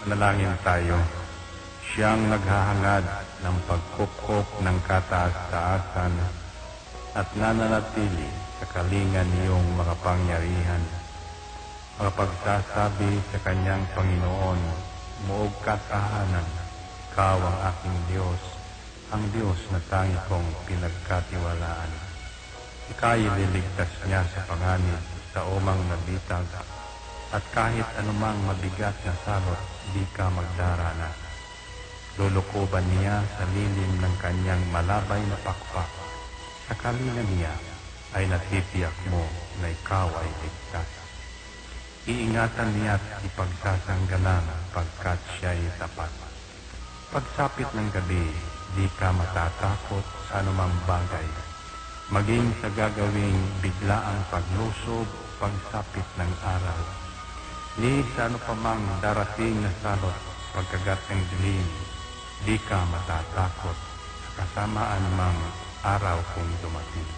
Manalangin tayo. Siyang naghahangad ng pagkukop ng kataas-taasan at nananatili sa kalingan niyong makapangyarihan. Makapagsasabi sa kanyang Panginoon, muog katahanan, ikaw ang aking Diyos, ang Diyos na tangi kong pinagkatiwalaan. Ika'y liligtas niya sa panganib sa umang nabitag, at kahit anumang mabigat na salot, di ka magdaranas. Lulukuban niya sa lilim ng kanyang malabay na pakpak. Sa kalingan niya ay natitiyak mo na ikaw ay ligtas. Iingatan niya at ipagsasanggalang pagkat siya'y tapat. Pagsapit ng gabi, di ka matatakot sa anumang bagay. Maging sa gagawing biglaang paglusob, pagsapit ng araw. Ni sa ano pa mang darating na salot, pagkagat ng dilim, di ka matatakot sa kasamaan mang araw kung dumating.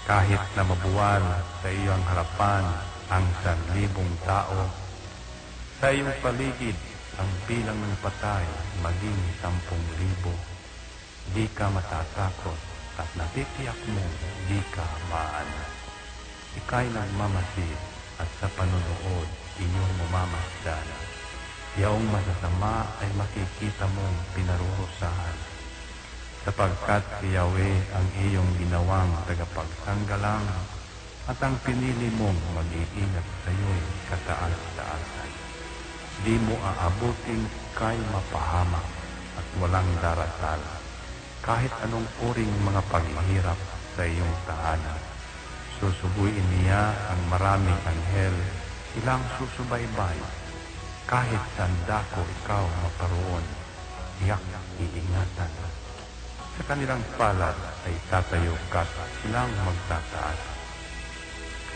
Kahit na mabuwal sa iyong harapan ang 1,000 tao, sa iyong paligid ang bilang ng patay maging 10,000, di ka matatakot at natitiyak mo di ka maaano. Ika'y nagmamasid at sa panunood inyong mamamasdan. Yaong masasama ay makikita mong pinarurusahan, sapagkat si Yahweh ang iyong ginawang tagapagsanggalang at ang pinili mong mag-iingat sa iyo'y kataas-taasan. Di mo aabuting kay mapahamak at walang darasal, kahit anong uring mga paghihirap sa iyong tahanan. Susubuin niya ang maraming anghel, silang susubaybay. Kahit saan dako ikaw maparoon, tiyak iingatan. Sa kanilang palad ay tatayo ka, silang magtataas.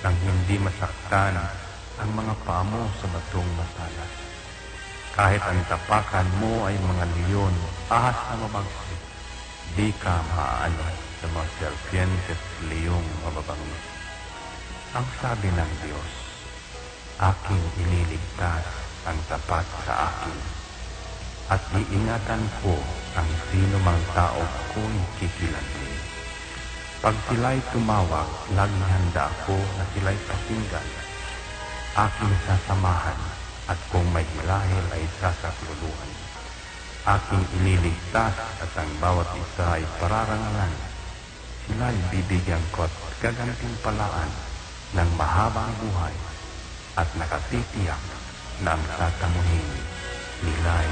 Nang hindi masaktan ang mga paa mo sa batong matalas. Kahit ang tapakan mo ay mga leon, ahas na mabagsik, di ka maaano sa mga serpientes, leong mababangis. Ang sabi ng Diyos, aking iniligtas ang tapat sa akin, at iingatan ko ang sino mang tao ko'y kikilantin. Pag sila'y tumawag, laging handa ako na sila'y pakinggan. Aking sasamahan, at kung may hilahil ay sasakluluhan. Aking ililigtas at ang bawat isa ay pararangalan. Sila'y bibigyan ko at gagantimpalaan ng mahabang buhay at nakatitiyak na ang tatamuhin nila'y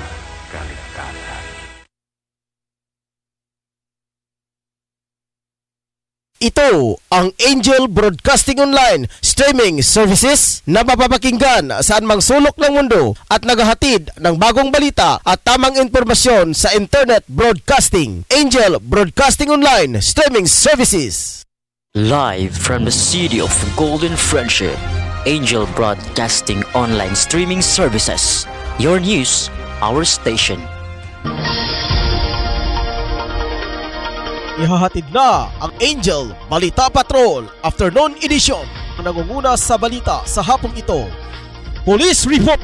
kaligtasan. Ito ang Angel Broadcasting Online streaming services na mapapakinggan saan mang sulok ng mundo at naghahatid ng bagong balita at tamang impormasyon sa internet broadcasting. Angel Broadcasting Online streaming services. Live from the city of Golden Friendship, Angel Broadcasting Online streaming services. Your news, our station. Ihahatid na ang Angel Balita Patrol Afternoon Edition. Ang nangunguna sa balita sa hapong ito: Police Report,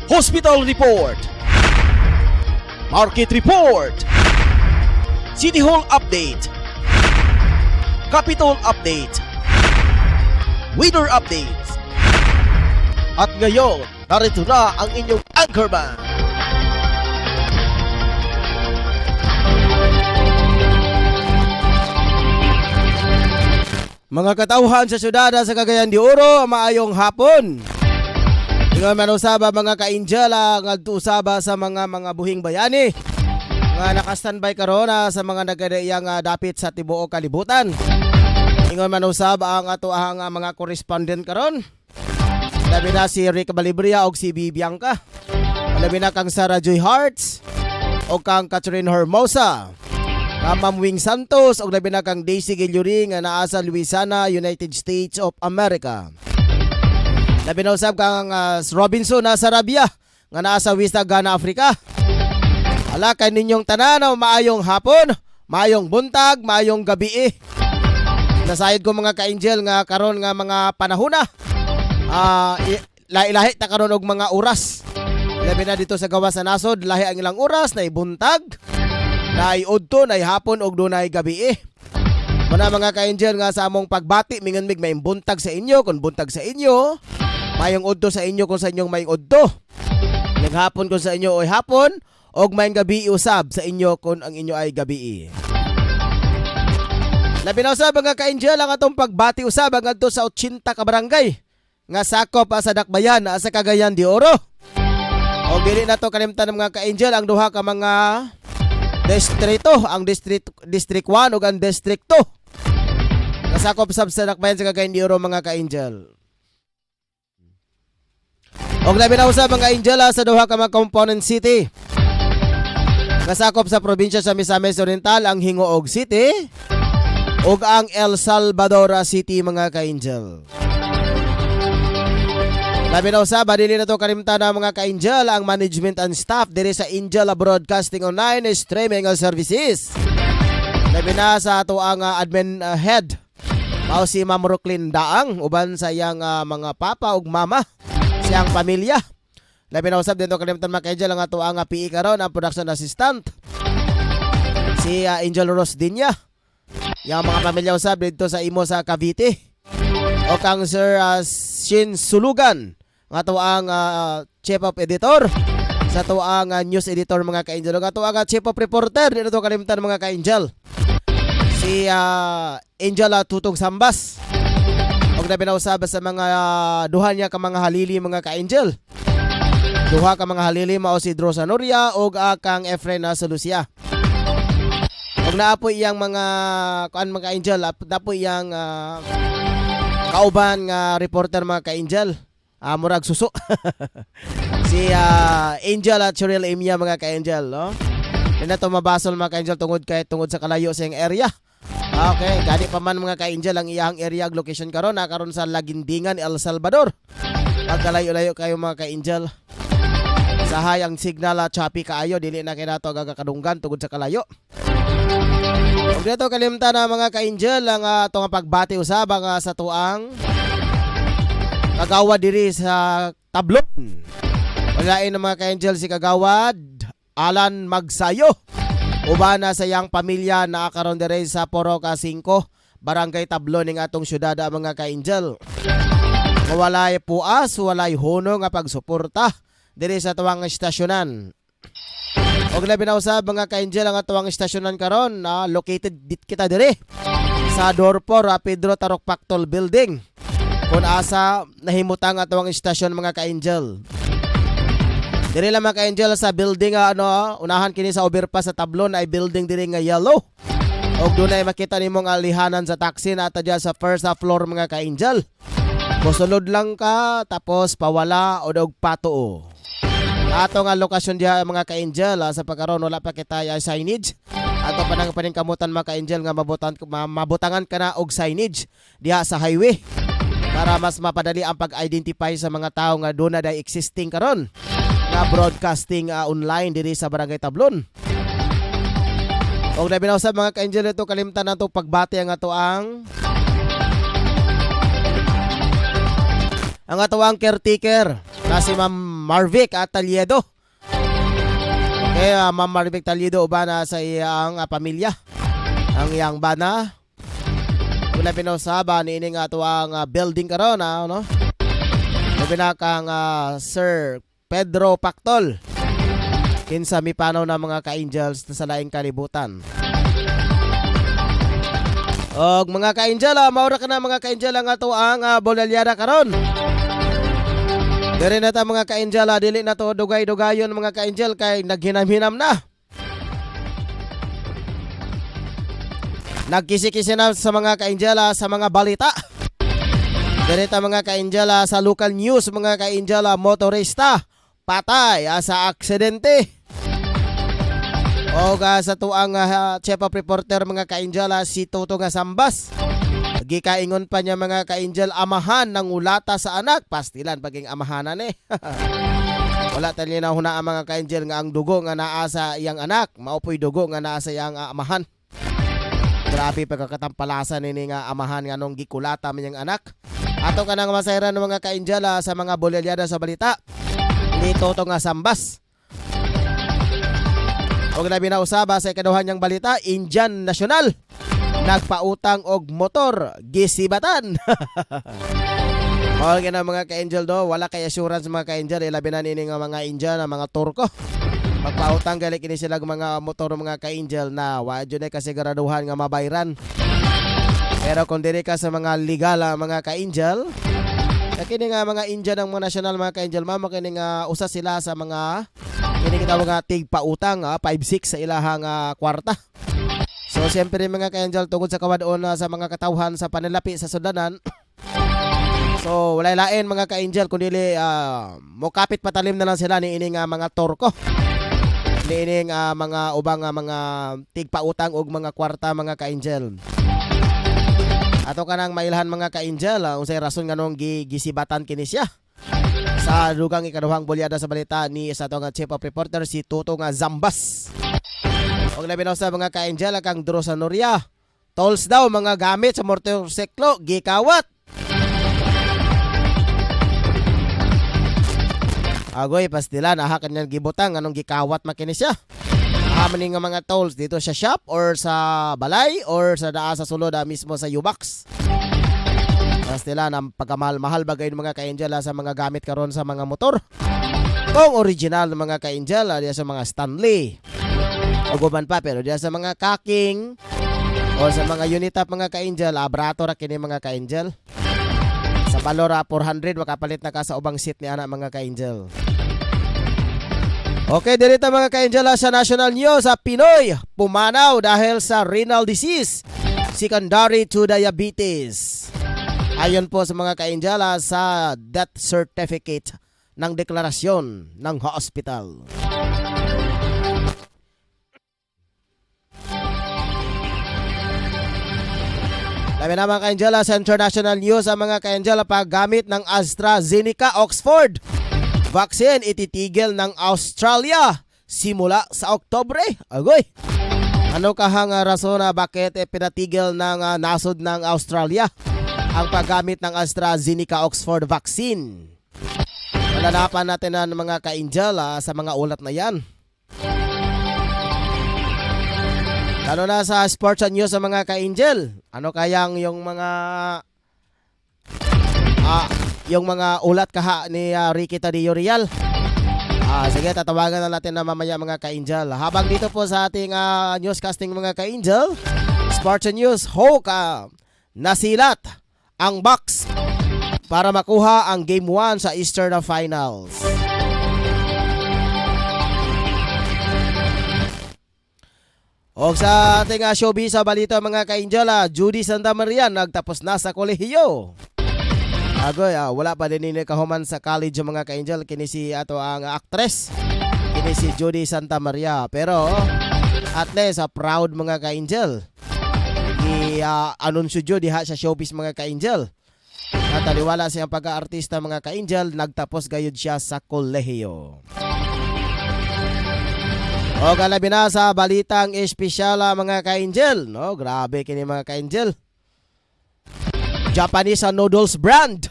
Hospital Report, Market Report, City Hall Update, Capitol Update, Weather Updates. At ngayon, narito na ang inyong anchorman. Mga katauhan sa syudad sa Cagayan de Oro, maayong hapon. Ingon man usaba mga ka-Angela ngadto usaba sa mga buhing bayani nga naka-standby karon sa mga nagadaiyang dapit sa tibuok kalibutan. Ingon man usaba ang ato ang mga correspondent karon. Labi na si Rick Balibria og si Bibiangka. Labi na kang Sarah Joy Hearts og kang Catherine Hermosa. Ma'am Wing Santos og labi na kang Daisy Gilluring nga naa sa Louisiana, United States of America. Labi na usab kang Robinson na sa Arabia nga naa sa West Ghana, Africa. Ala kay ninyong tanan, maayong hapon, maayong buntag, maayong gabi. Nasayod ko mga ka-Angel nga karon nga mga panahon na. lahi ta karon og mga oras. Labi na dito sa gawas sa nasod, lahi ang ilang oras na buntag, na udto, na hapon og dunay gabi. Muna mga ka-angel nga sa among pagbati mingon mig may buntag sa inyo, kung buntag sa inyo, mayong udto sa inyo kung sa inyong may udto. Naghapon kung sa inyo oy hapon, og may gabi usab sa inyo kung ang inyo ay gabi. Labi na usab mga ka-angel ang atong pagbati usab ang adto sa 80 ka barangay nga sakop sa Dakbayan sa Cagayan de Oro. Og dili na to kalimtan mga ka-angel ang duha ka mga distrito, ang District 1 ug ang District 2. Nasakop sab sa Dakbayan sa Cagayan de Oro mga ka-angel. Og labi na usab mga angel sa duha ka mga component city. Kasakop sa probinsya sa Misamis Oriental ang Hingoog City ug ang El Salvador City mga ka-angel. Labi na usab dili na to kalimtan na mga ka-angel ang management and staff diri sa Angel Broadcasting Online Streaming Services. Labi na sa ato ang admin head mao si Ma'am Rocklyn Daang uban sa iyang mga papa ug mama, siyang pamilya. Labi na usab dito kalimtan mga ka-angel ang ato ang PE karon ang production assistant si Angel Rosdinya. Yang mga pamilya usab dito sa imo sa Cavite. O kang Sir Shin Sulugan nga to ang chief of editor sa to ang news editor mga ka-angel. Nga to ang chief of reporter dito to kalimtan mga ka-angel si Angel Tutong Sambas. Og labi na usab sa mga duha niya ka mga halili mga ka-angel. Duha ka mga halili mao si Dro Sanoria og kang Efren Solucia. Og naapoy iyang mga kuan mga ka-angel, naapoy iyang kauban nga reporter mga ka-angel. Murag suso. Si Angel at Cheryl Emia mga ka-angel, no? Hindi na ito mabasol mga ka-angel tungod sa kalayo sa iyang area. Okay, gani pa man mga ka-angel ang iyang area location karon karon sa Lagindingan, El Salvador. Pagkalayo-layo kayo mga ka-angel. Sahay ang signal choppy kaayo, dili na kay nato gagakadunggan tungod sa kalayo. Og dito kalimtan na mga ka-angel ang atong pagbati usab ang sa tuang kagawad diri sa Tablon. Walain ng mga ka-angel si kagawad Alan Magsayo. Uban na sa iyang pamilya na karon diri sa Poroca 5, Barangay Tablon ning atong syudad mga ka-angel. Walay puas, walay huno nga pagsuporta diri sa tuwang istasyonan. Og labi na usab mga ka-angel ang tuwang istasyonan karon located dit kita diri sa Dorpor Pedro Tarok Pactol Building. Kung asa nahimutang atong istasyon mga ka-angel. Diri lang mga ka-angel sa building unahan kini sa overpass sa Tablon ay building diri nga yellow. Og dunay makita nimong alihanan sa taxi na ata sa first floor mga ka-angel. Mosulod lang ka tapos pawala o dog patuo. Ato nga lokasyon diha mga ka-angel sa pagkaron wala pa kita signage. Ato pa nang paningkamutan mga ka-angel nga mabutangan ka na og signage diha sa highway. Para mas mapadali ang pag-identify sa mga tao nga doon na day existing karon na broadcasting online diri sa Barangay Tablon. Og labi na usab mga ka-angel ito kalimtan nato pagbati ang ato ang ato caretaker na si Ma'am Marvic Taliedo. Okay, Ma'am Marvic Taliedo uban na sa iyang pamilya. Ang iyang bana wala pinasaba niining ato ang building karon no. Nabinakang Sir Pedro Pactol. Kinsa mi panaw na mga ka-angels sa laing kalibutan. Og mga ka-angel, maura ka na mga ka-angel ang ato ang bolelyara karon. Diri na ta mga ka-angel, dili na to dugay-dugayon mga ka-angel kay naghinam-hinam na. Nagkisi-kisi na sa mga ka-angel sa mga balita. Ganito mga ka-angel sa local news mga ka-angel, motorista patay sa aksidente. O sa tuang chief of reporter mga ka-angel si Toto nga Sambas. Gikaingon pa niya mga ka-angel amahan ng ulata sa anak. Pastilan paging amahanan Wala tali na huna ang mga ka-angel nga ang dugo nga naa sa iyang anak. Maupoy dugo nga naa sa iyang amahan. Grabe pagkakatampalasan nini nga amahan nga nung gikulata man yung anak. Ato ka nang masayran ng mga ka-angel sa mga bolelyada sa balita. Dito to nga sambas. Og labi na usaba sa ikaduhan niyang balita, Indian National nagpautang og motor gisibatan. All gina mga ka-angel do, wala kay assurance mga ka-angel, labi na nini nga mga Indian, mga Turko. Magpautang gali kini sila mga motor mga ka-angel na wa jud ay kasiguraduhan nga mabayran. Pero kung diri ka sa mga legal mga ka-angel, kini nga mga Indian ang mga national mga ka-angel, mama kini nga usa sila sa mga kini kita mga tigpautang 5-6 sa ilahang kwarta. So siyempre mga ka-angel, tungod sa kawadon sa mga katawhan sa panilapi sa sudanan. So wala lain mga ka-angel kundi mokapit patalim na lang sila ni ining mga Turko. Ni ining mga ubang mga tigpautang og mga kwarta mga ka-angel. Ato kanang mailhan mga ka-angel, unsay rason nganong gisibatan kini siya. Sa dugang ikaduhang bolyada sa balita ni sa atong chief of reporter si Tutong Zambas. Og labi na sa mga ka-angel kang Dros Noria. Tolls daw mga gamit sa motorsiklo gikawat. Agoy pastila aha kanyan gibutang anong gikawat makini siya. Maning nga mga tolls dito sa shop or sa balay or sa daa sa sulod mismo sa U-Box. Pastila ng pagkamahal-mahal bagay ng mga ka-angel sa mga gamit karon sa mga motor. Kung original ng mga ka-angel diya sa mga Stanley. O guban pa pero diya sa mga Kaking o sa mga Unitap mga ka-angel, abrato ra kini mga ka-angel. Sa valor 400 makapalit na ka sa ubang seat ni ana mga ka-angel. Okay, dirita mga ka-angel sa national news sa Pinoy pumanaw dahil sa renal disease, secondary to diabetes. Ayon po sa mga ka-angel sa death certificate ng deklarasyon ng hospital. Labi na mga ka-angel sa international news sa mga ka-angel paggamit ng AstraZeneca Oxford vaccine ititigil ng Australia simula sa Oktubre. Agoy. Ano kahang rason na bakit pinatigil ng nasod ng Australia ang paggamit ng AstraZeneca Oxford vaccine? Malalapan natin ng mga ka-angel sa mga ulat na yan. Lalo na sa sports and news sa mga ka-angel. Ano kayang yung mga ulat kaha ni Ricky Tadillo Real? Sige, tatawagan na natin na mamaya mga ka-angel. Habang dito po sa ating newscasting mga ka-angel, sports and news, Hulk nasilat ang box para makuha ang Game 1 sa Eastern Finals. O sa ating showbiz sa balita mga ka-angel, Judy Santa Maria nagtapos na sa kolehiyo. Agoy, wala pa din ni kahuman sa college mga ka-angel. Kini si ato ang actress. Kini si Judy Santa Maria. Pero at least proud mga ka-angel. Anunsyo jo diha sa showbiz mga ka-angel. Nataliwala siyang pag-aartista mga ka-angel. Nagtapos gayud siya sa kolehiyo. O galabi na sa balitang espesyal mga ka-angel. No, grabe kini mga ka-angel. Japanese noodles brand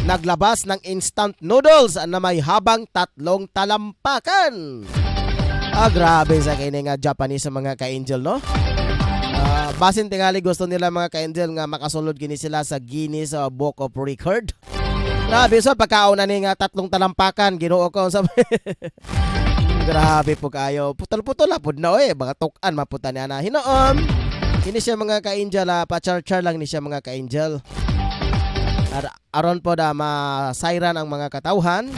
naglabas ng instant noodles na may habang 3 talampakan. Grabe sa kini nga Japanese mga ka-angel, no? Basin tingali gusto nila mga ka-angel nga makasulod gini sila sa Guinness Book of Record. Grabe sa pagkauna ni nga 3 talampakan Ginoo ko sa grabe po kayo. Putol-putol apod na mga tukan maputa ni ana hinoon. Kini siya mga ka-angel, pa-char-char lang ni siya mga ka-angel. Aron po da masayran ang mga katawhan.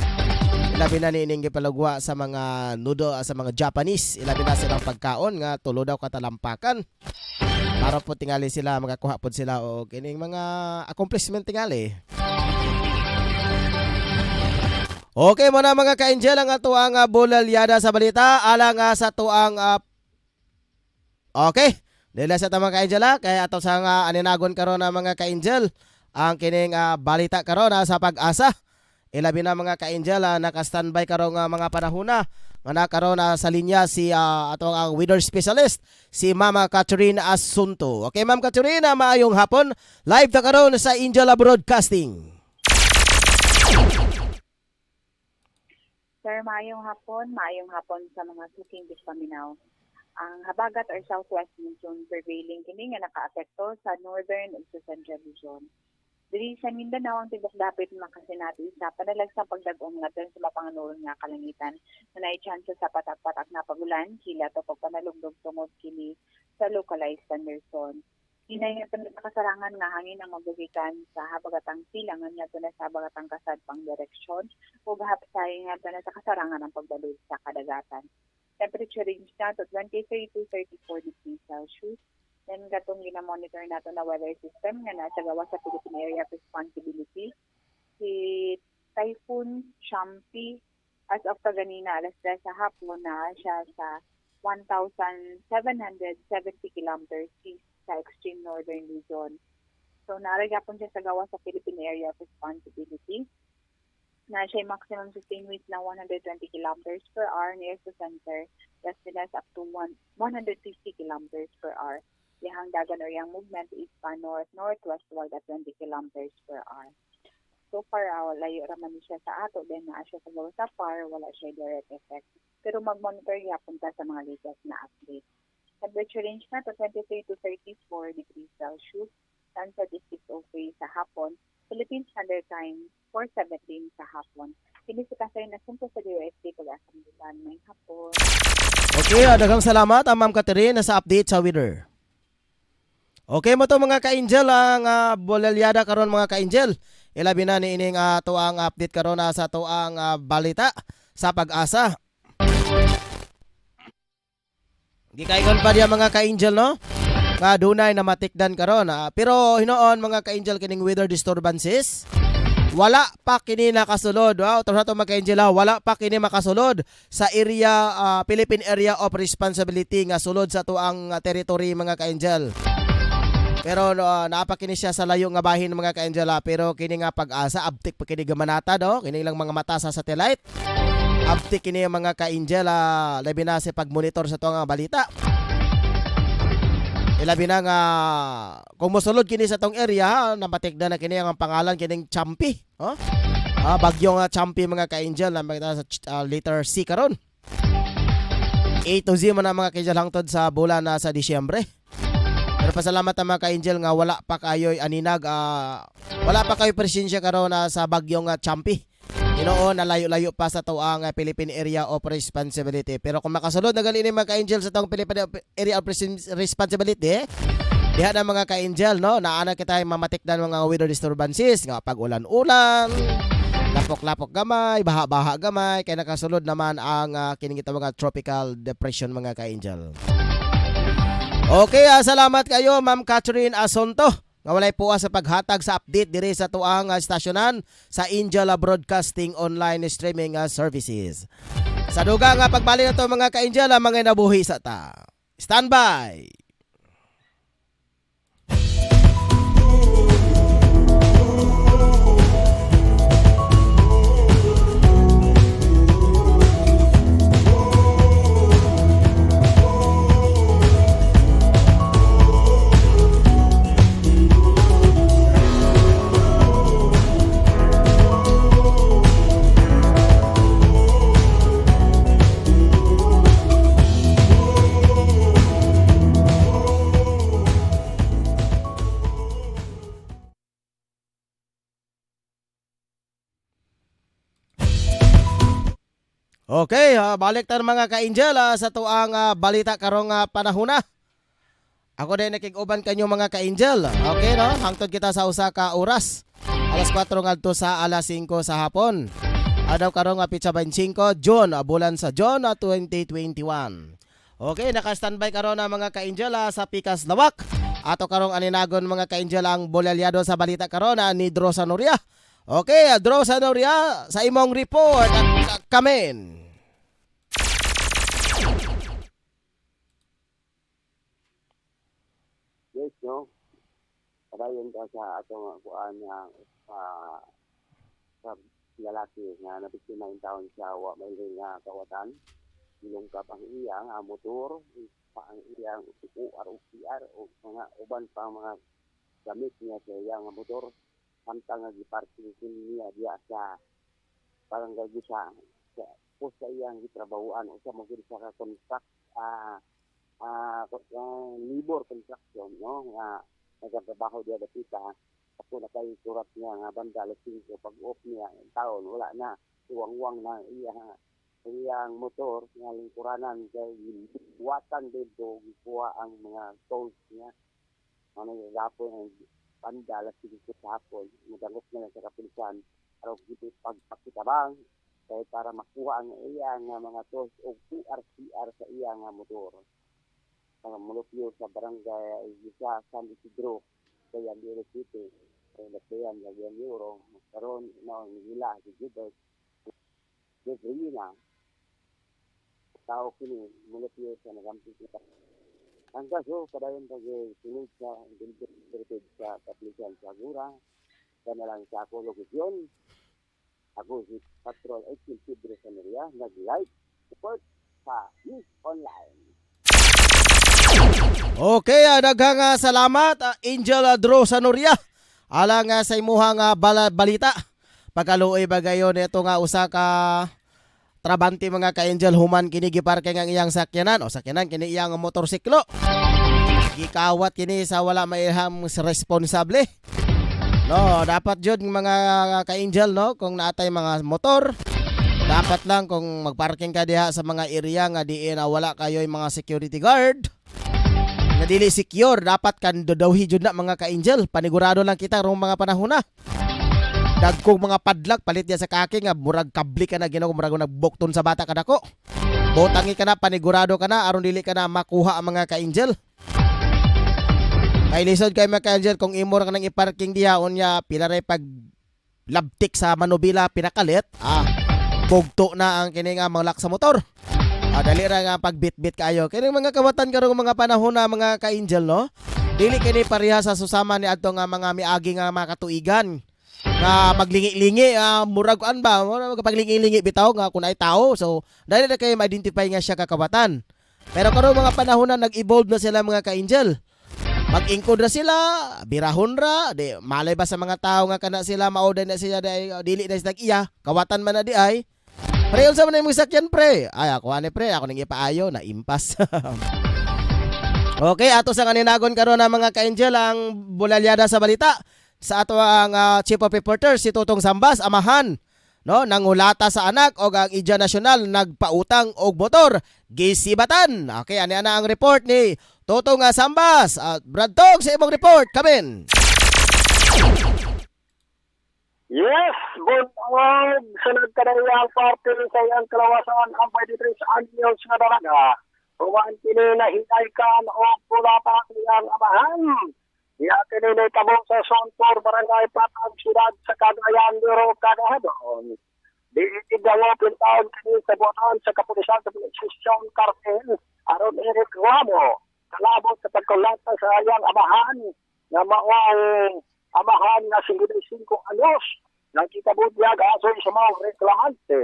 Ilabi na nining gipalagwa sa mga noodle sa mga Japanese. Ilabi na silang pagkaon nga tulo daw katalampakan. Para po tingali sila makakuha po sila og kining mga accomplishment tingali. Okay mo na mga ka-angel ang atuang bulalyada sa balita alang sa tuang okay. Dila sa tamang ka-angel kaya ato sa aninagon karon na mga ka-angel ang kining balita karon sa pag-asa. Ilabi na mga ka-angel naka-standby karon nga mga panahon na Nga karon sa linya si atong ang weather specialist si Mama Catherine Asunto. Okay, Ma'am Catherine, maayong hapon. Live ta karon sa Angela Broadcasting. Sir, maayong hapon sa mga suking Paminaw. Ang habagat or southwest monsoon prevailing kini nga nakaapekto sa northern ug sa central Luzon. Diri sa Mindanao ang tibok dapit makasinati sa panalag sa pagdag-ong natin sa mapanganuron nga kalangitan na naitsansa sa patak-patak na pagulan sila to pagpanalugdog tungod kini sa localized thunderstorm. Hinay nga nakasarangan nga hangin ang mabugikan sa habagatang silangan nga na sa habagatang kasad pang direksyon ug hapsay nga na sa kasarangan ang pagbalud sa kadagatan. Temperature range na to 23 to 34 degrees Celsius. Then katong gina-monitor nato na weather system nga nasa gawa sa Philippine Area of Responsibility. Si Typhoon Champy as of kaganina alas 3 sa hapon na siya sa 1,770 kilometers east sa extreme northern Luzon. So narigapon siya sa gawa sa Philippine Area of Responsibility. Na siya maximum sustained wind na 120 kilometers per hour near to center, gustiness up to 150 kilometers per hour. Lihang dagan or yung movement is pa north-northwestward at 20 kilometers per hour. So far, layo raman siya sa ato, then naa siya sa gawa sa far, wala siya direct effect. Pero mag-monitor punta sa mga latest na update. Temperature range na to 23 to 34 degrees Celsius. Sunset is 6:03 sa hapon. Philippine Standard Time 4:17 sa hapon. Kini si Kasay na sunto sa DOST Pag-asang Bulan may hapon. Okay, daghang salamat Ma'am Catherine sa update sa weather. Okay mo to mga ka-angel ang bolelyada karon mga ka-angel. Ilabi na ni ining to ang update karon sa to ang balita sa Pag-asa. Gikaingon pa diya mga ka-angel no? Nga dunay na matikdan karon. Pero hinoon mga ka-angel kining weather disturbances. Wala pa kini nakasulod. Wow, to mga ka-angel, wala pa kini makasulod sa area Philippine Area of Responsibility nga sulod sa tuang territory mga ka-angel. Pero napakini siya sa layo nga bahin mga ka-angel, pero kini nga Pag-asa abtik pa kini gamanata no, kini lang mga mata sa satellite. Abtik kini mga ka-angel, labi na sa pagmonitor sa tuang balita. Ilabi na nga kung mosulod kini sa tong area, napatikda na kini ang pangalan kining Champy. Bagyo nga Champy mga ka-angel na makita sa letter C karon. A to Z man ang mga ka-angel hangtod sa bulan na sa Disyembre. Pero pasalamat ang mga ka-angel nga wala pa kayo'y aninag, wala pa kayo presensya karon sa bagyo nga Champy. Inoon na layo-layo pa sa tuang Philippine Area of Responsibility. Pero kung makasulod na galing mga ka-angel sa tuang Philippine Area of Responsibility, diha na mga ka-angel no, naana kita mamatikdan mga weather disturbances nga pag ulan-ulan, lapok-lapok gamay, baha-baha gamay, kaya nakasulod naman ang kining mga tropical depression mga ka-angel. Okay, salamat kayo Ma'am Catherine Asunto. Nga walay po sa paghatag sa update diri sa tuang stasyonan sa Angela Broadcasting Online Streaming Services. Sa dugang pagbalik na to mga ka-angel, mga nabuhi sa ta. Standby! Okay, balik tayo mga ka-angel sa tuang balita karong panahon na. Ako din nakig-uban kanyo mga ka-angel. Okay no? Hangtod kita sa usa ka oras. Alas 4 ngadto sa alas 5 sa hapon. Adaw karong pitsa 25 June, bulan sa June 2021. Okay, naka-standby karon mga ka-angel sa Pikas Lawak. Ato karong aninagon mga ka-angel ang bolelyado sa balita karon ni Dro Sanoria. Okay, Dro Sanoria sa imong report at kamen. Yes, no. Padayon ka sa atong kuan nga sa lalaki nga nabiktima in taon sa wa may nga kawatan. Ilungkap ang iyang motor, pa ang iyang UR o mga uban pa mga gamit niya sa iyang motor samtang giparking niya diya sa barangay sa post sa iyang gitrabahuan o sa magid sa contract labor construction no nga nagatrabaho diya dapita ako na kay surat niya nga banda alas 5 pag-off niya ang taon wala na uwang-uwang na iyang motor nga lingkuranan kay watan dito gikuha ang mga tolls niya ano yung hapon ang banda alas 5 sa hapon mudangot na lang sa kapulisan araw gito pagpakitabang kay para makuha ang iyang mga tolls o QRCR sa iyang motor ang mulupyo sa barangay sa San Isidro kaya Angeles City kaya nagdayan ng euro karon na nila si Gilbert Gabriela tao kini mulupyo sa nagampi kita ang kaso padayon pag-sunod sa Gilbert sa kapulisan sa Gura na lang sa ako lokasyon ako si Patrol 18 Pedro Samaria nag-live support sa News Online. Okay, daghang salamat Angel Drew Sanoria. Alang sa imuhang balita. Pagkaluoy bagayon ito nga usa ka trabante mga ka-Angel human kini giparking ang iyang sakyanan o sakyanan kini iyang motorsiklo. Gikawat kini sa wala maiham responsable. No, dapat jud mga ka-Angel no kung naatay mga motor dapat lang kung magparking ka diha sa mga area nga diin wala kayo'y mga security guard nga dili secure dapat kan dodawhi jud na mga ka-Angel panigurado lang kita rong mga panahon na dagkog mga padlak palit diya sa kaki nga murag kabli ka na Ginoo murag nagbukton sa bata kadako botangi ka na panigurado ka na aron dili ka na makuha ang mga ka-Angel kay lisod kay mga ka-Angel kung imo ra nang iparking diha unya pila ray pag labtik sa manubila pinakalit bugto na ang kini nga mga lock sa motor. Dali ra nga pagbitbit kayo. Kini mga kawatan karong mga panahon na mga ka-Angel no. Dili kini pareha sa susama ni adto nga mga miagi nga makatuigan. Nga maglingi-lingi murag an ba magpaglingi-lingi bitaw nga kun ay tao. So dali na kayo ma-identify nga siya kakawatan. Pero karong mga panahon na nag-evolve na sila mga ka-Angel. Mag-ingkod na sila, birahon ra, di malay ba sa mga tao nga kana sila maoday na sila dili na sila iya, kawatan man na di ay. Pre, unsa man imong sakyan pre? Ay ako ani pre, ako ning ipaayo na impas. Okay, ato sa kaninagon karon na mga ka-Angel ang bulalyada sa balita sa ato ang Chief of Reporter si Tutong Sambas amahan no nangulata sa anak og ang Ija Nasyonal nagpautang og motor gisibatan. Okay, ani ana ang report ni Tutong Sambas. Brad Tog sa imong report kamen. Yes, bunod sa nagkanayang parte sa iyang kalawasan ang 23 anyos nga dalaga. Huwag kini nahinaykan o pula pa ang amahan. Iya kini naitabo sa Sonpor, Barangay Patag, Siyudad sa Cagayan de Oro, Cagayan. Di itigawa pintaon kini sa buwan sa kapulisan sa Sisyon Cartel, aron Eric Ramo. Kalabot sa pagkulata sa iyang amahan na mawang amahan na 55 anyos nakikabudlag asoy sa mga reklamante.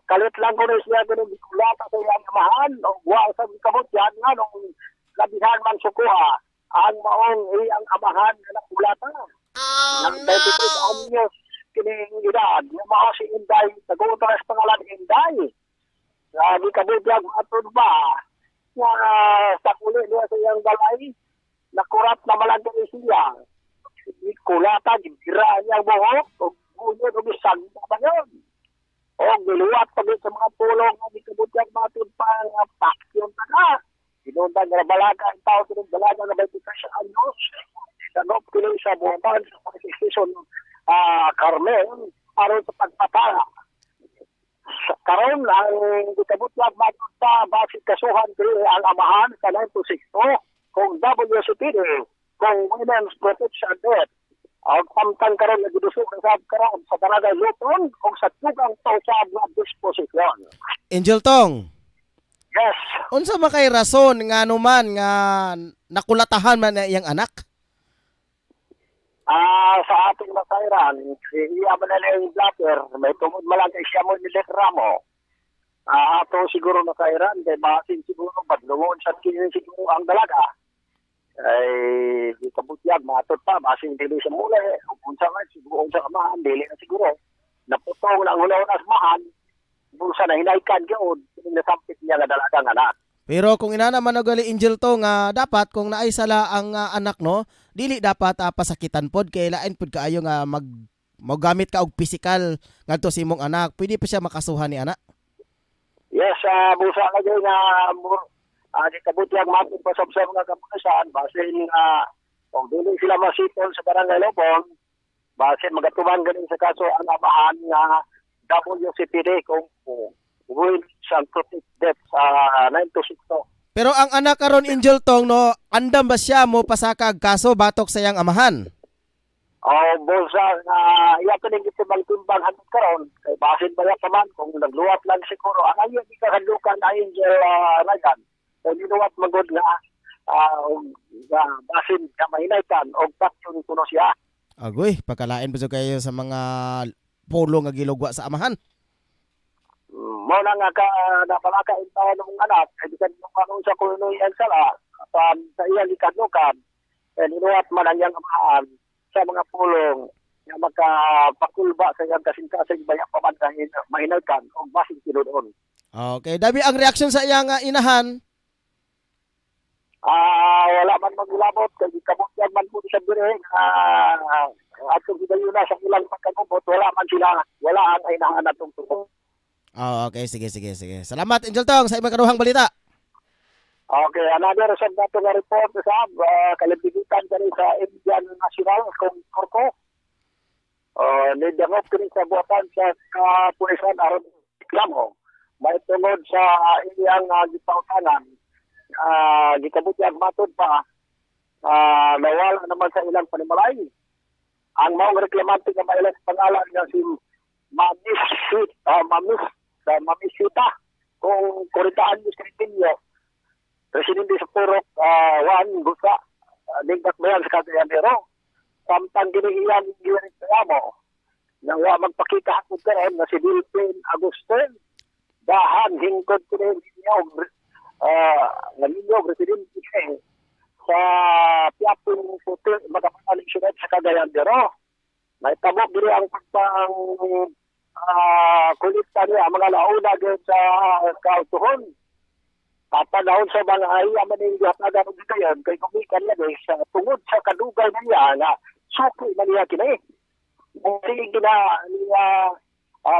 Kalit lang ko na siya ganun gikulata sa iyang amahan o buwang sa kabudlag nga nung labihan man sukuha ang maong iyang amahan na nakulata. Ng 23 anyos kining edad na mao si Inday tagutas pangalan Inday. Gikabudlag atod ba nga sa kuli niya sa iyang balay nakurat na malagay siya. Kulata, gira niya ang buhok, o bunod, o bisag na yun. O giluwat pag sa mga tulong na di kabutyag matod pa ang paksyon na ka. Sinundan na balaga ang tao, sinundan balaga na 23 anyos. Sanop kilo sa buwan sa pag-station Carmen, aron sa pagpapala. Karon ang di kabutyag matod pa, bakit kasuhan ang amahan sa 926 kung WCPD, kung Women's Protection Debt, ang pamtang karon na gidusok sa karon sa Barangay Lupon o sa tugang tausab na disposisyon. Angel Tong. Yes. Unsa man kay rason nga anuman nga nakulatahan man iyang anak? Sa ating masayran, iya man na yung blatter, may tungod malang kay siya mo ni Ramo. Nga, sa ating masayran, iya man na yung blatter, may tungod malang kay siya mo ni Ramo. Nga, sa ating masayran, iya man na yung blatter, may tungod malang kay siya mo ni Ramo. Nga, sa ating masayran, iya man na yung blatter, may tungod malang kay siya mo ni Ramo. ato siguro nakairan kay basin siguro badlungon sa kini siguro ang dalaga ay di kabutyag matot pa basin dili sa mula unsa man siguro unsa amahan dili na siguro naputong na ang hulaw-nas mahan bulsa na hinaykan gyud nasampit niya nga dalagang anak. Pero kung ina naman nagali Angel to nga dapat kung naay sala ang anak no, dili dapat pasakitan pod kay lain pod kaayo nga magamit ka og physical ngadto sa imong anak. Pwede pa siya makasuhan ni anak. Yes, busa na gyud nga di kabutyag matud pa sa mga kapulisan basin kung dili sila masipol sa barangay Lobong basin magatuman ganin sa kaso ang amahan nga WCPD kung will shall protect death sa 926. Pero ang anak karon Angel Tong no, andam ba siya mo pasakag kaso batok sa iyang amahan? Busa iya kining gitibang-timbang hangtod karon kay basin ba man kung nagluwat lang siguro ang ayo di ka kadukan na Angel Ragan. Kung niluwat magod nga basin ka mahinaytan o taksyon kuno siya. Agoy, pagkalain ba kayo sa mga polo nga gilugwa sa amahan? Mo na nga napalakain tayo ng anak, ay di ka nung sa kunoy ang sala, sa iyang ikadukan, niluwat man ang iyang amahan sa mga pulong na magkapakulba sa iyang kasing-kasing bayak pamandahin, mahinaytan o basin kinudoon. Okay, dabi ang reaksyon sa iyang inahan? Wala man magulabot, kasi kabukyan man po sa biring, at kung gidayo na sa ilang pagkagubot, wala ang inahan na itong tubo. Okay, sige. Salamat Angel Tong sa imong kaduhang balita. Okay, another sa dato nga report sa kalibigitan kani sa Indian National kung Korko. Nidangop kini sa buwatan sa kapulisan aron reklamo. May tungod sa iyang gipautanan. Gikabutyag matod pa nawala naman sa ilang panimalay. Ang maong reklamante nga mailang pangalan nga si Mamisita kung kuritaan ni Skripinyo Presidente sa Purok Juan Busa Lingbat Bayan sa Cagayanero samtang giniiyan yung reklamo nang magpakita ako karon na si Dilpin Agustin dahan hingkod ko rin naninyo Presidente sa Piapong Puti magkapaling syudad sa Cagayanero. May tabok diri ang kulita niya mga launa din sa kautuhon. Papanahon sa mga ayaman niya nagano dito yan kay kumikan niya sa tungod sa kadugay niya na suki na niya kini. Sige na niya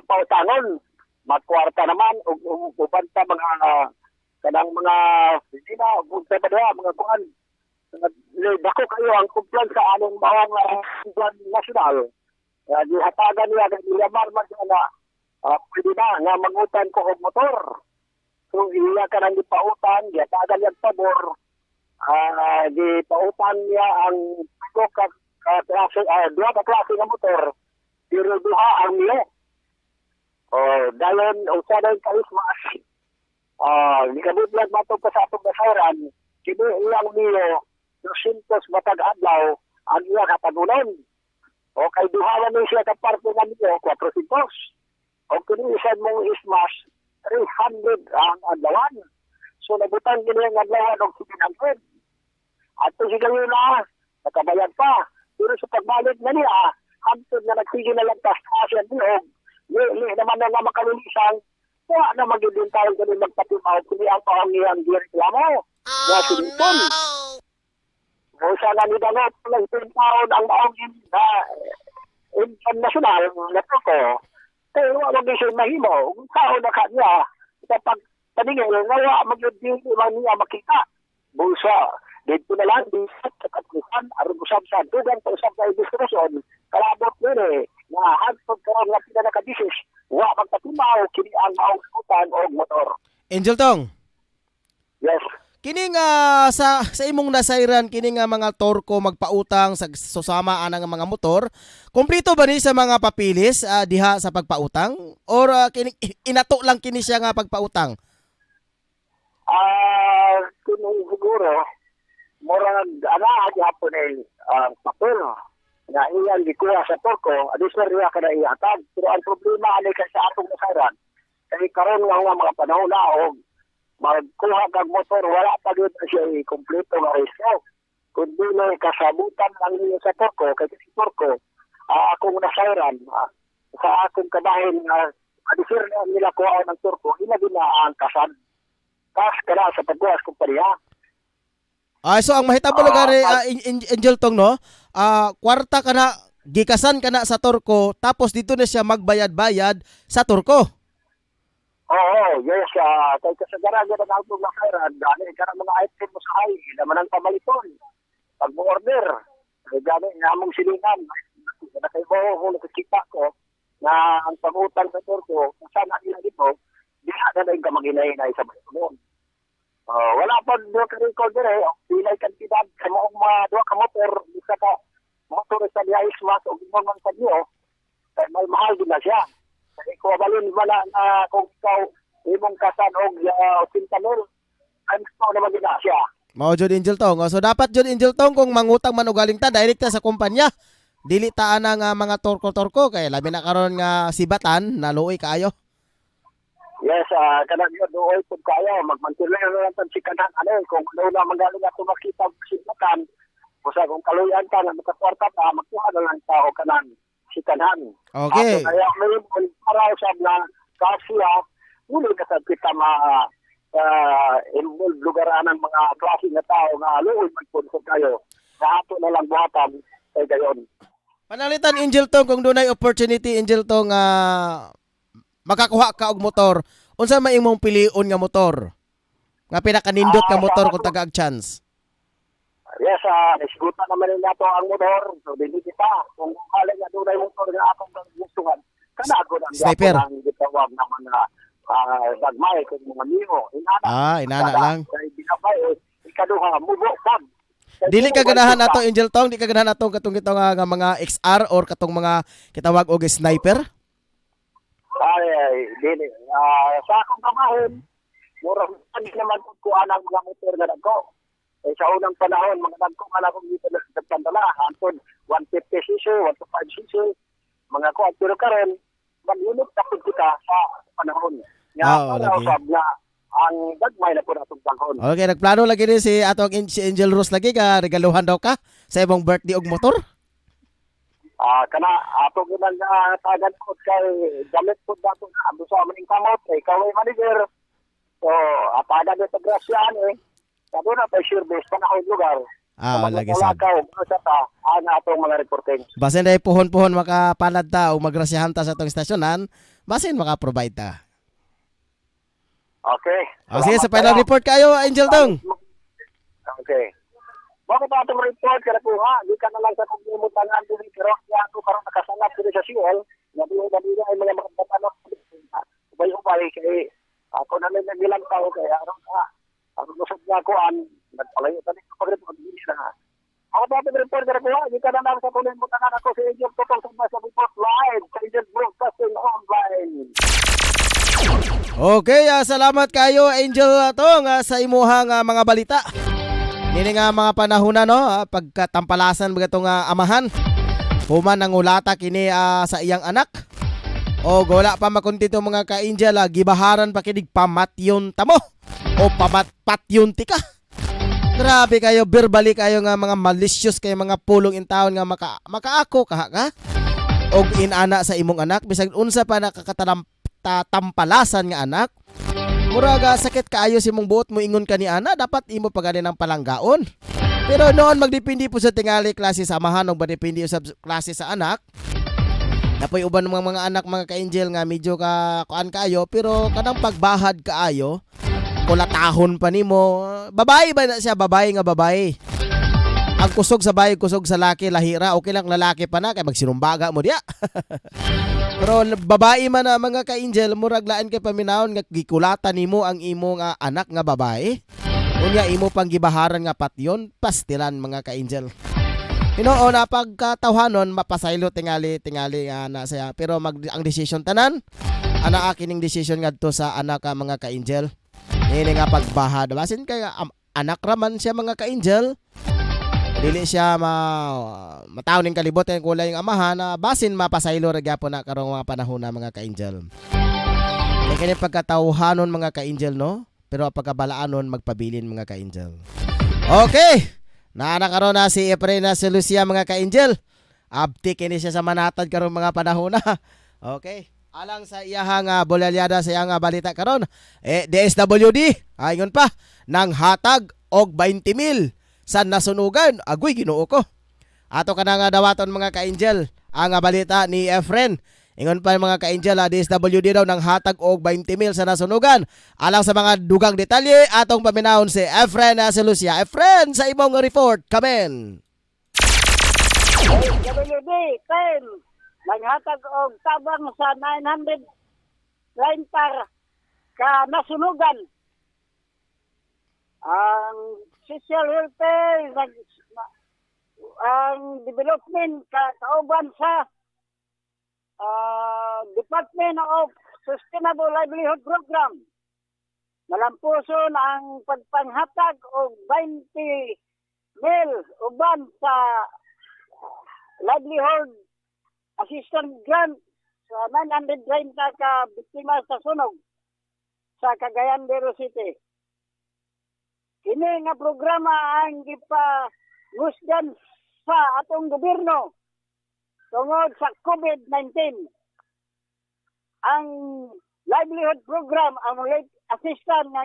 pautangon magkwarta naman ubanta mga kanang mga hindi na bunta ba mga kuan dako kayo ang kumpiyan sa anong bawang plan nasyonal. Gihatagan niya kay Ilamar man na pwede na mangutan ko og motor. So iya ka nang gipautan, gihatagan niya pabor. Gipautan niya ang duha ka klase ng motor. Pero duha ang niya. Dayon usa dayon kaismas. Gikabudlag matog pa sa atong nasayran. Kini ilang niyo 200 matag adlaw ang iya katagunon. O kay duhawan mo siya kaparte nga niyo 400. O kini isad mong ismas 300 ang adlawan. So nabutang gini ang adlawan og 700. At sigayo na nakabayad pa. Pero sa pagbalik na niya hantod na nagsige na lang tas asya niyo. Li naman na makalulisan. Wa na magiging tayo gani magpatimaw kini ang pangiyang reklamo. Ya sinton. O sana ni Danot lang taon ang maong international na ko. Pero wala siya mahimo. Taon na kanya. Kapag paningin, wala mag-ibig niya makita. Busa, dito na lang, sa katlisan, aron usap sa dugan, usap sa diskusyon, kalabot nyo na hagpag karoon na pinanakabisis, wala magpatimaw, kini ang maungkutan o motor. Angel Tong. Yes. Kining sa imong nasayran kining mga torko magpautang sa susama anang mga motor, kompleto ba ni sa mga papilis diha sa pagpautang or kining inato lang kini siya nga pagpautang? Kung siguro murag ana gyapon ay papel nga iyan gikuha sa torko, adisar riya kada ihatag. Pero ang problema ani kay sa atong nasayran, Kay karon nga mga panahon na og magkuha kag motor wala pa gyud siya kompleto nga resto. Kun dunay kasabutan lang niya sa turko kay si turko akong nasayran sa akong kabahin adisir nila ko ng turko ina din na ang kasad. Kas kada sa pagbuwas kumpanya. So ang mahitabo lugar Angel Tong no, kwarta ka na gikasan ka na sa turko tapos dito na siya magbayad-bayad sa turko. Oo, yes. Kay kasagaran na nagawag na kairan, gani ka mga item mo sa hay, naman ang pamaliton. Pag mo order, gani namong silingan. Na kay mo kung nakikita ko na ang pangutang sa turko, saan na nila dito, di na yung kamaginay-inay sa bayan. Wala pa doon ka record dire, pilay kantidad sa mga doon ka motor, isa ka motor sa liya ismas o ginaman sa niyo, may mahal din na siya. Kung balin wala na kung ikaw imong kasan og 80,000 ang gusto naman din na siya. Mao jud Angel Tong. So dapat jud Angel Tong kung mangutang man og galing ta direct ta sa kumpanya. Dili ta ana nga mga torko-torko kay labi na karon nga sibatan naluoy kaayo. Yes, kanang yun doon pud kayo magmantuloy na lang tan sikanan kung ano na magaling ato makita sibatan. Kusa kung kaluyan ka na makakwarta pa magkuha na lang tao kanan sikanan. Okay. Kaya may para sa na kasya muli ka sa kita involved lugaran ng mga klase nga tao nga luoy magpunso kayo. Sa ato na lang buhatan kay gayon. Panalitan Angel Tong kung dunay opportunity Angel Tong makakuha ka og motor. Unsa may imong piliun nga motor? Nga pinakanindot nga motor kung taga chance. Yes, isigutan naman nila ito ang motor. So, hindi kita. Kung kaling nga doon ay motor na akong gustuhan, kanago ng Sniper. Ang gitawag naman na dagmay kung mga niyo. Inana lang. Kaya binabay, ikaduha, mubo, pag. Dili ka ganahan nato Angel Tong, di ka ganahan nato katong ito nga mga XR or katong mga kitawag og sniper? Ay, dili. Sa akong kamahin, murang naman ko anang mga motor na nagko. Sa unang panahon, mga nagkong alam dito na nagpandala, antod 150cc, 125cc, mga ko, pero karon mag-unit tapos kita sa panahon. Lagi. Na ang dagmay na po na itong panahon. Okay, nagplano lagi din si si Angel Rose lagi ka, regaluhan daw ka sa imong birthday og motor? Kana, ato ko lang tagan ko kay gamit po dato na ando sa amaning kamot, ikaw ay manager. So, atagan ito grasyan Sabi na pa sure base pa na akong lugar. Lagi sad. Ang atong mga reporting. Basin dahil puhon-puhon makapalad ta o magrasyahan ta sa itong istasyonan, basin makaprovide ta. Okay. Sige, sa final report kayo, Angel Tong. Okay. Bakit atong report ka na po ha? Di ka na lang sa pagmutangan din pero ako karon nakasanap din sa CL. Nabi ay mga tanong. Ubay-ubay kay ako na lang bilang tao kay aron ang gusto niya ko nagpalayo tani ko report din na. Ako dapat report ka po ha? Di ka na lang sa pagmutangan ako sa Angel Totong sa report live sa Angel Broadcasting Online. Okay, salamat kayo Angel Tong sa imuhang mga balita. Nini nga mga panahon na no, pagkatampalasan mga itong amahan. Human ang ulata kini sa iyang anak. O wala pa makuntito mga ka-Angel, gibaharan pa kinig pamatyon tamo. O pamatpatyon tika. Grabe kayo, verbally kayo nga mga malicious kayo mga pulong in town nga makaako kaha ka. Og inana sa imong anak, bisag unsa pa nakakatampalasan nga anak. Muraga sakit kaayo si mong buot mo ingon ka ni ana, dapat imo pagani ng palanggaon. Pero noon magdepende po sa tingali klase sa amahan o magdepende sa klase sa anak. Napoy uban ng mga anak mga ka-Angel nga medyo kuan kaayo pero kanang pagbahad kaayo, kulatahon pa nimo. Babae ba na siya? Babae nga babae. Ang kusog sa bahay, kusog sa laki, lahira. Okay lang lalaki pa na kay magsinumbaga mo diya. Pero babae man na mga ka-Angel, muraglaan kay paminahon nga gikulatan nimo ang imong anak nga babae. Unya imo pang gibaharan nga patyon, pastilan mga ka-Angel. Hinoo na pagkatawhanon mapasaylo tingali na saya. Pero ang decision tanan, ana akin ning decision ngadto sa anak mga ka-Angel. Ini nga pagbahad. Basin kay anak raman siya mga ka-Angel. Dili siya mataw ning kalibot ang kulay ng amahan na basin mapasaylo ra gyapon na karong mga panahon na mga ka-Angel. kini pagkatawhanon mga ka-angel, no? Pero pagkabalaanon magpabilin mga ka-angel. Okay. Karon na si Efren na si Lucia mga ka-angel. Abti kini siya sa manatad karon mga panahon na. Okay. Alang sa iyahang bolalyada sa iyang balita karon, DSWD ayon pa nang hatag og 20,000 sa nasunugan. Agoy Ginoo ko. Ato ka nga dawaton mga ka-angel ang balita ni Efren. Ingon pa mga ka-angel, DSWD daw nang hatag og 20,000 sa nasunugan. Alang sa mga dugang detalye atong paminahon si Efren na si Lucia. Efren, sa imong report, kamen. WD, 10. Naghatag og tabang sa 900 line ka nasunugan. Ang social welfare, ang development kauban sa Department of Sustainable Livelihood Program. Malampuson ang pagpanghatag og 20,000 uban sa livelihood assistance grant sa 930 ka biktima sa sunog sa Cagayan de Oro City. Kini nga programa ang gipangusgan sa atong gobyerno tungod sa COVID-19. Ang livelihood program, ang life assistance nga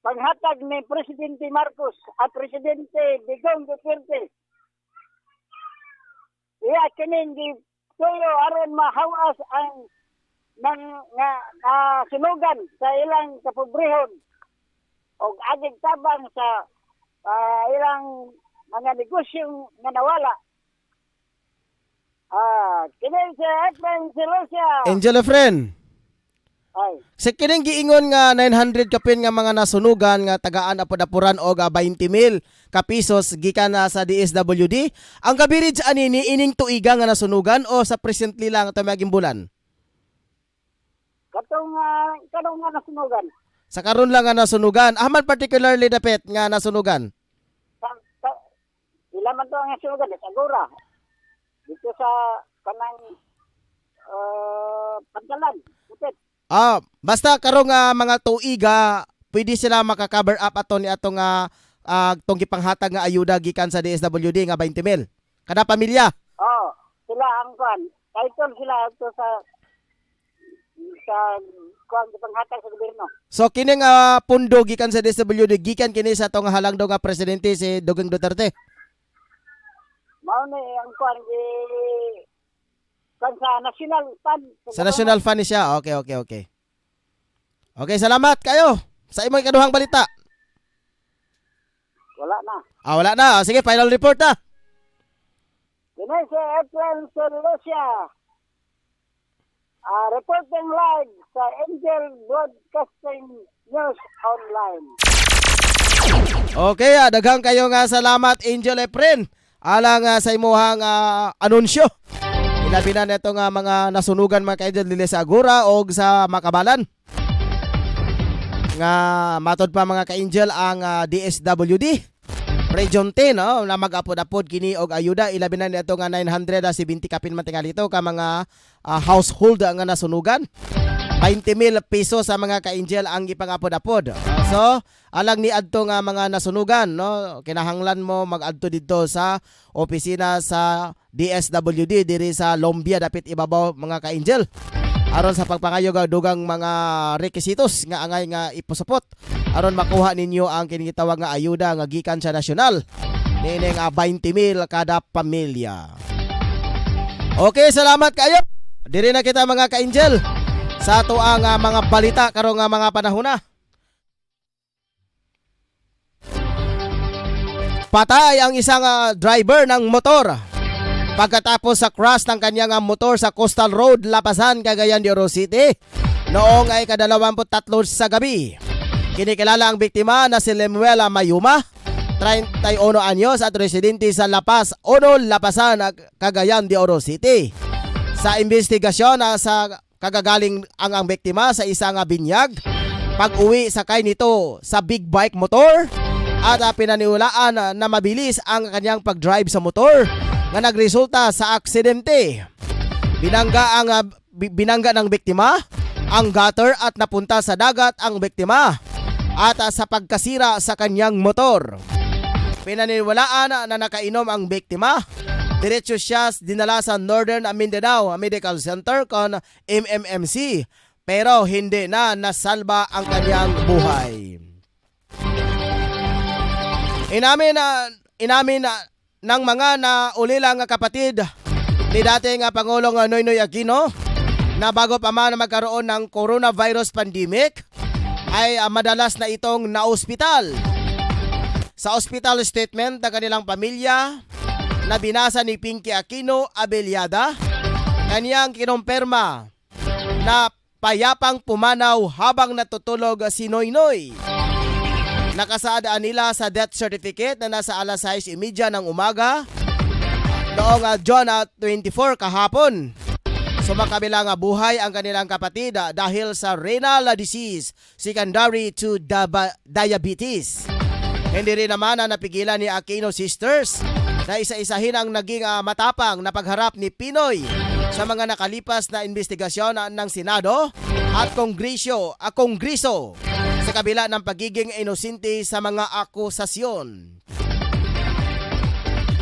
panghatag ni Presidente Marcos at Presidente Digong Duterte. Iya kining tuyo aron mahawas ang sunugan sa ilang kapobrehon og agig tabang sa ilang mga negosyo nga nawala. Kini si Efren si Lucia. Angel Efren. Ay. Sa kining giingon nga 900 kapin nga mga nasunugan nga tagaan apod-apuran og 20,000 ka pesos gikan na sa DSWD, ang kabirij anini ining tuiga nga nasunugan o sa presently lang ito maging bulan? Katong nga nasunugan. Sa karon lang nga nasunugan, aman particularly dapit nga nasunugan. Ila man to ang nasunugan sa Agora. Dito sa kanang Pantalan, Pupit. Basta karong mga tuiga, pwede sila maka-cover up ato ni atong tong gipanghatag nga ayuda gikan sa DSWD nga 20,000 kada pamilya. Sila ang kuan. Title sila ato sa kuan gipanghatag sa gobyerno. So kini nga pundo gikan sa DSWD gikan kini sa atong halangdong nga presidente si Digong Duterte. Mao ni ang kuan sa National Fund. Sa National Fund siya. Okay. Okay, salamat kayo sa imong kaduhang balita. Wala na. Wala na. Sige, final report na. Kini si Efren si Lucia. Reporting live sa Angel Broadcasting News Online. Okay, daghang kayo nga salamat Angel Efren. Alang sa imuhang anunsyo. Ilabi na neto nga mga nasunugan mga ka-angel dili sa Agora o sa Makabalan. Nga matod pa mga ka-angel ang DSWD Region 10 na mag-apod-apod kini og ayuda. Ilabi na neto nga 970 kapin man tingalito ka mga household nga nasunugan. 20,000 pesos sa mga ka-angel ang gipangapod-apod. So, alang ni adto nga mga nasunugan, no, kinahanglan mo mag-adto dito sa opisina sa DSWD diri sa Lombia dapit ibabaw mga ka-angel. Aron sa pagpangayog dugang mga rekisitos nga angay nga iposupot aron makuha ninyo ang kinitawag nga ayuda nga gikan sa nasyonal. Nining 20,000 kada pamilya. Okay, salamat kayo. Diri na kita mga ka-angel sa ato ang mga balita karong mga panahon na. Patay ang isang driver ng motor pagkatapos sa crash ng kanyang motor sa Coastal Road, Lapasan, Cagayan de Oro City noong ay 23 sa gabi. Kinikilala ang biktima na si Lemuela Mayuma, 31 anyos at residente sa Lapas, Lapasan, Cagayan de Oro City. Sa investigasyon sa kagagaling ang biktima sa isang binyag, pag-uwi sakay nito sa big bike motor at pinaniwalaan na mabilis ang kanyang pag-drive sa motor nga nagresulta sa aksidente. Binangga ng biktima ang gutter at napunta sa dagat ang biktima at sa pagkasira sa kanyang motor. Pinaniniwalaan na nakainom ang biktima. Diretso siya dinala sa Northern Mindanao Medical Center kon MMMC pero hindi na nasalba ang kanyang buhay. Inamin ng mga naulilang kapatid ni dating Pangulong Noynoy Aquino na bago pa man magkaroon ng coronavirus pandemic ay madalas na itong naospital. Sa hospital statement ng kanilang pamilya na binasa ni Pinky Aquino Abeliada, kanyang kinumpirma na payapang pumanaw habang natutulog si Noynoy. Nakasaadaan nila sa death certificate na nasa alas 6:30 ng umaga noong June 24 kahapon. Sumakabilang buhay ang kanilang kapatid dahil sa renal disease secondary to diabetes. Hindi rin naman na napigilan ni Aquino Sisters na isa-isahin ang naging matapang na pagharap ni Pinoy sa mga nakalipas na investigasyon ng Senado at Kongreso sa kabila ng pagiging inosente sa mga akusasyon.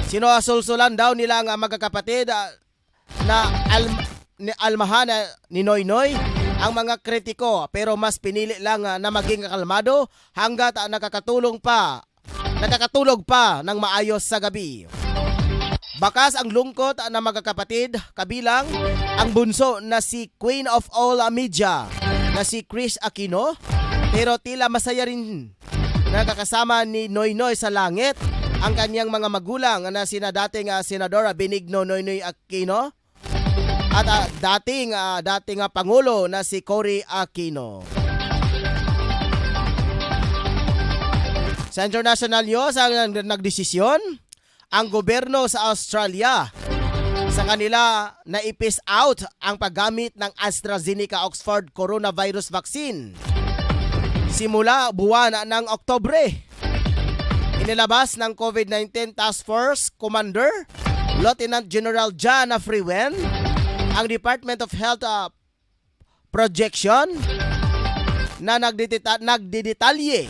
Sinusulsulan daw nilang magkakapatid na almahan ni Noynoy ang mga kritiko pero mas pinili lang na maging kalmado hanggat nakakatulog pa ng maayos sa gabi. Bakas ang lungkot ng magkakapatid kabilang ang bunso na si Queen of All Media na si Chris Aquino pero tila masaya rin nakakasama ni Noynoy sa langit ang kanyang mga magulang na sina dating Senador Benigno Noynoy Aquino at dating Pangulo na si Cory Aquino. Sa international news, ang nagdesisyon ang gobyerno sa Australia sa kanila na i-phase out ang paggamit ng AstraZeneca Oxford coronavirus vaccine simula buwan ng Oktubre. Inilabas ng COVID-19 Task Force Commander Lieutenant General John Frewen ang Department of Health projection na nagdidetalye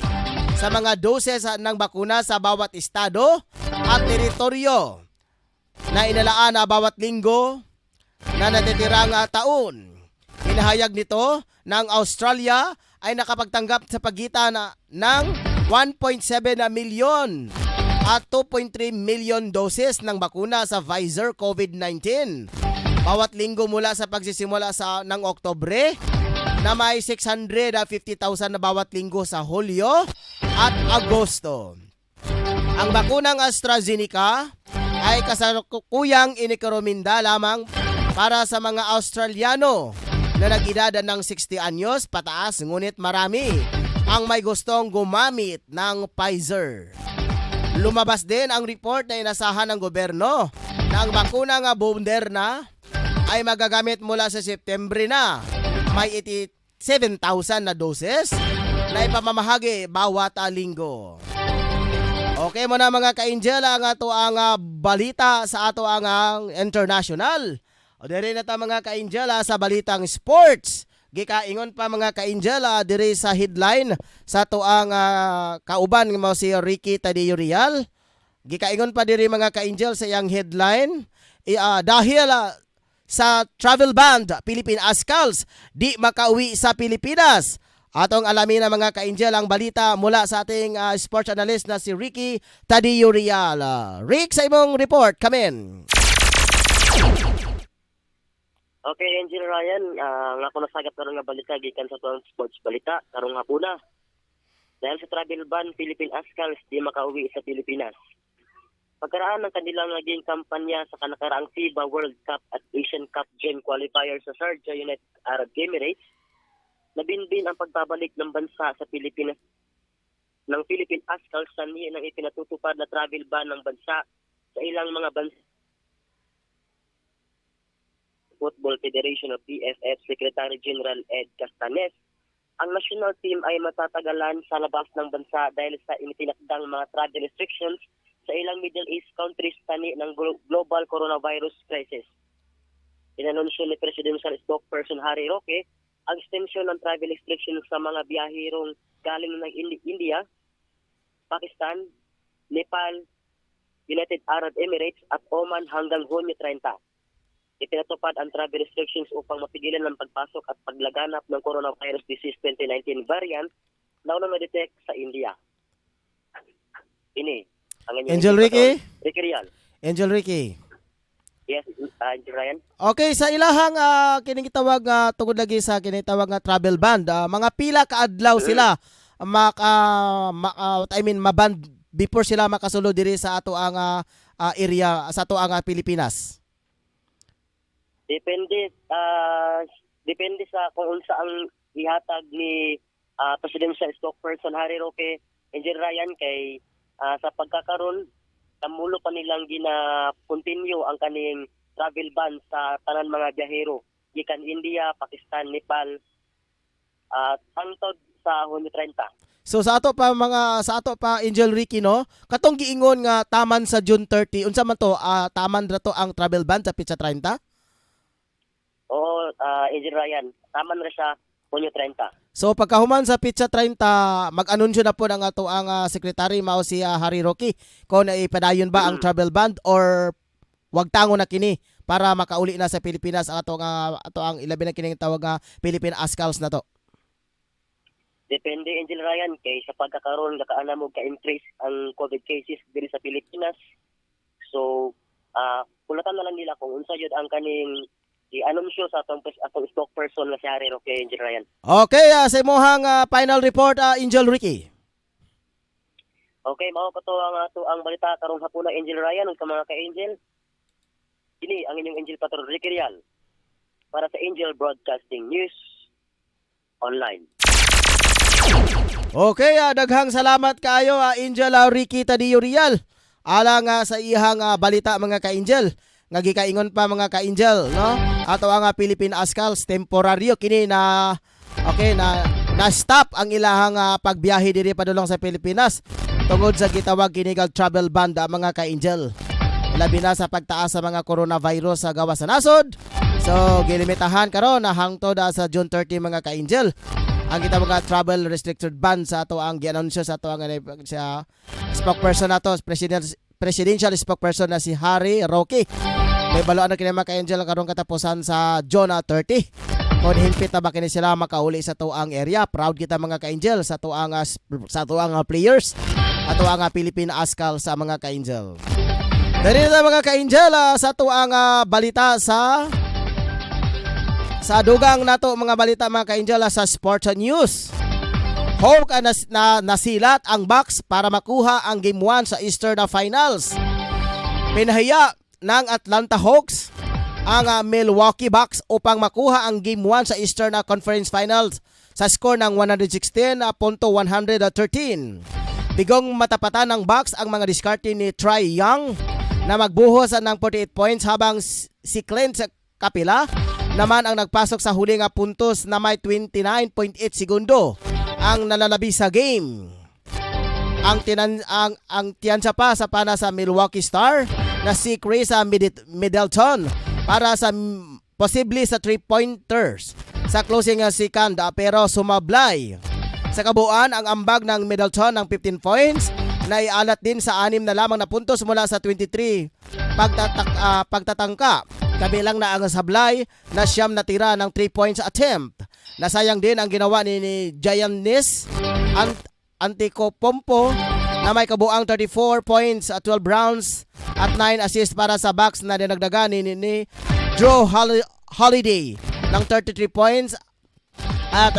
sa mga doses ng bakuna sa bawat estado at teritoryo na inalaan bawat linggo na natitirang taon. Inahayag nito na ang Australia ay nakapagtanggap sa pagitan ng 1.7 milyon at 2.3 million doses ng bakuna sa Pfizer COVID-19 bawat linggo mula sa pagsisimula ng Oktubre na may 650,000 na bawat linggo sa Hulyo at Agosto. Ang bakunang AstraZeneca ay kasalukuyang inirekomenda lamang para sa mga Australiano na nag-edad ng 60 anyos pataas ngunit marami ang may gustong gumamit ng Pfizer. Lumabas din ang report na inasahan ng gobyerno na ang bakunang Moderna ay magagamit mula sa September na. May 87,000 na doses na ipamamahagi bawat linggo. Okay mo na mga ka-Angel, ang ato ang balita sa ato ang international. O diri na ta mga ka-Angel sa balitang sports. Gikaingon pa mga ka-Angel diri sa headline sa ato ang kauban mo si Ricky Tadeo Real. Gikaingon pa diri mga ka-Angel sa iyang headline dahil sa travel ban, Philippine Ascals di makauwi sa Pilipinas. Atong alamin na mga ka-Angel ang balita mula sa ating sports analyst na si Ricky Tadeo Real. Rick, sa imong report, come in. Okay, Angel Ryan, nga ko nasagap karon nga balita gikan sa tuwang sports balita karong hapuna. Dahil sa travel ban, Philippine Ascals di makauwi sa Pilipinas. Pagkaraan ng kanilang naging kampanya sa kanakaraang FIBA World Cup at Asian Cup Game Qualifier sa Sharjah, United Arab Emirates, nabinbin ang pagbabalik ng bansa sa Pilipinas ng Philippine Ascals sanhi ng ipinatutupad na travel ban ng bansa sa ilang mga bansa. Football Federation of PSF Secretary General Ed Castanes, ang national team ay matatagalan sa labas ng bansa dahil sa initinakdang mga travel restrictions sa ilang Middle East countries tani ng global coronavirus crisis. Inanunsyo ni Presidential Spokesperson Harry Roque ang extension ng travel restrictions sa mga biyahirong galing ng India, Pakistan, Nepal, United Arab Emirates at Oman hanggang Hunyo 30. Ipinatupad ang travel restrictions upang mapigilan ang pagpasok at paglaganap ng coronavirus disease 2019 variant na unang na-detect sa India. Ini ang inyong Angel Ricky? Ricky Rial. Angel Ricky. Yes, Angel Ryan. Okay, sa ilahang kining gitawag tungod lagi sa kinitawag nga travel ban, mga pila ka adlaw sila maban before sila makasulod diri sa ato ang area sa ato ang Pilipinas. Depende sa kung unsa ang ihatag ni Presidential Spokesperson Harry Roque, Angel Ryan, kay sa pagkakaroon tamulo pa nilang gina-continue ang kaning travel ban sa tanan mga biyahero gikan India, Pakistan, Nepal hangtod sa Hunyo 30. So sa ato pa Angel Ricky no, katong giingon nga taman sa June 30, unsa man to taman ra to ang travel ban sa pitsa 30? Oo, Angel Ryan, taman ra siya Hunyo 30. So pagkahuman sa pitsa 30, mag-anunsyo na po ang ato ang secretary mao si Harry Roque kung ipadayon ba ang travel ban or wag tango na kini para makauli na sa Pilipinas ang ato ang ilabi na kining tawag nga Philippine ASCALs na to. Depende, Angel Ryan, kay sa pagkakaroon nakaana mo ka-increase ang COVID cases diri sa Pilipinas. So, kulatan na lang nila kung unsa yun ang kaning i-anunsyo sa atong spokesperson na si Harry Roque, Angel Ryan. Okay, sa imuhang final report, Angel Ricky. Okay, mao ko to ang balita karong hapon na Angel Ryan ug mga ka-Angel. Ini ang inyong Angel Patrol Ricky Rial para sa Angel Broadcasting News Online. Okay, daghang salamat kaayo Angel Ricky Tadio Rial. Alang sa ihang balita mga ka-Angel. Nga gikaingon pa mga ka-Angel, no? Ato ang Philippine ASCALs temporaryo kini na stop ang ilahang pagbiyahe diri padulong sa Pilipinas tungod sa gitawag kini nga travel ban mga ka-Angel. Labi na sa pagtaas sa mga coronavirus sa gawas sa nasod. So gilimitahan karon na hangtod sa June 30 mga ka-Angel. Ang kita mga travel restricted ban sa ato ang gianunsyo sa ato ang sa spokesperson nato, presidential spokesperson na si Harry Roque. May baluan na kini mga ka-Angel karon katapusan sa June 30. Kung hingpit na ba kini sila makauli sa tuang area, proud kita mga ka-Angel sa tuang players at tuang Philippine ASCAL sa mga ka-Angel. Dali na mga ka-Angel sa tuang balita sa dugang nato mga balita mga ka-Angel sa sports news. Hawk na nasilat ang Bucks para makuha ang Game 1 sa Eastern Finals. Pinahiya ng Atlanta Hawks ang Milwaukee Bucks upang makuha ang Game 1 sa Eastern Conference Finals sa score ng 116-113. Bigong matapatan ng Bucks ang mga diskarte ni Trae Young na magbuhos ng 48 points habang si Clint Capela naman ang nagpasok sa huli nga puntos na may 29.8 segundo ang nalalabi sa game. Ang tiyansa pa sa pana sa Milwaukee Star na si Chris Middleton para sa posible sa 3-pointers sa closing second pero sumablay. Sa kabuuan ang ambag ng Middleton ng 15 points na ialat din sa 6 na lamang na puntos mula sa 23 pagtatangka. Kabilang na ang sablay na siyam na tira ng 3 points attempt. Nasayang din ang ginawa ni Giannis Antetokounmpo na may kabuang 34 points at 12 rounds at 9 assists para sa Bucks na dinagdagan ni Drew Holiday ng 33 points at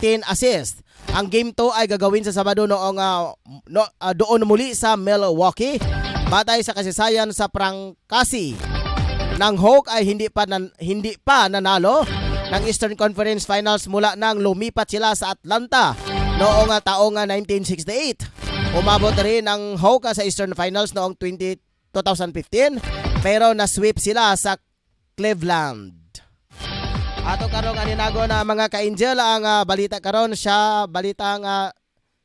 10 assists. Ang game 2 ay gagawin sa Sabado doon muli sa Milwaukee. Batay sa kasaysayan sa prangkasi ng Hawk ay hindi pa nanalo ng Eastern Conference Finals mula nang lumipat sila sa Atlanta noong taong 1968. Umabot rin ang Hawk sa Eastern Finals noong 2015 pero na-sweep sila sa Cleveland. Ato karong aninago na mga ka-Angel ang balita karon siya balitang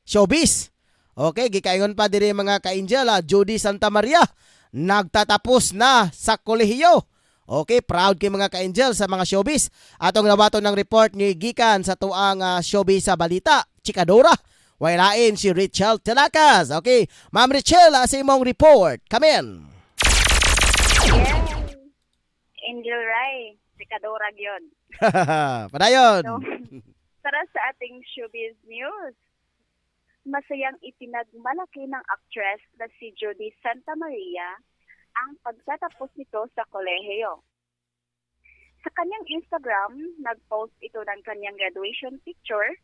showbiz. Okay, gikaingon pa diri mga ka-Angel, Judy Santa Maria nagtatapos na sa kolehiyo. Okay, proud kay mga ka-angel sa mga showbiz. Atong nabato ng report ni gikan sa tuang showbiz sa balita, Chikadora. Wailain si Richelle Telacas. Okay, Ma'am Richelle, sa imong report. Come in. Yes. Angel Rai, si Kadora yun. Padayon. So, para sa ating showbiz news, masayang ipinagmalaki ng actress na si Jody Santa Maria ang pagtatapos nito sa kolehiyo. Sa kanyang Instagram, nag-post ito ng kanyang graduation picture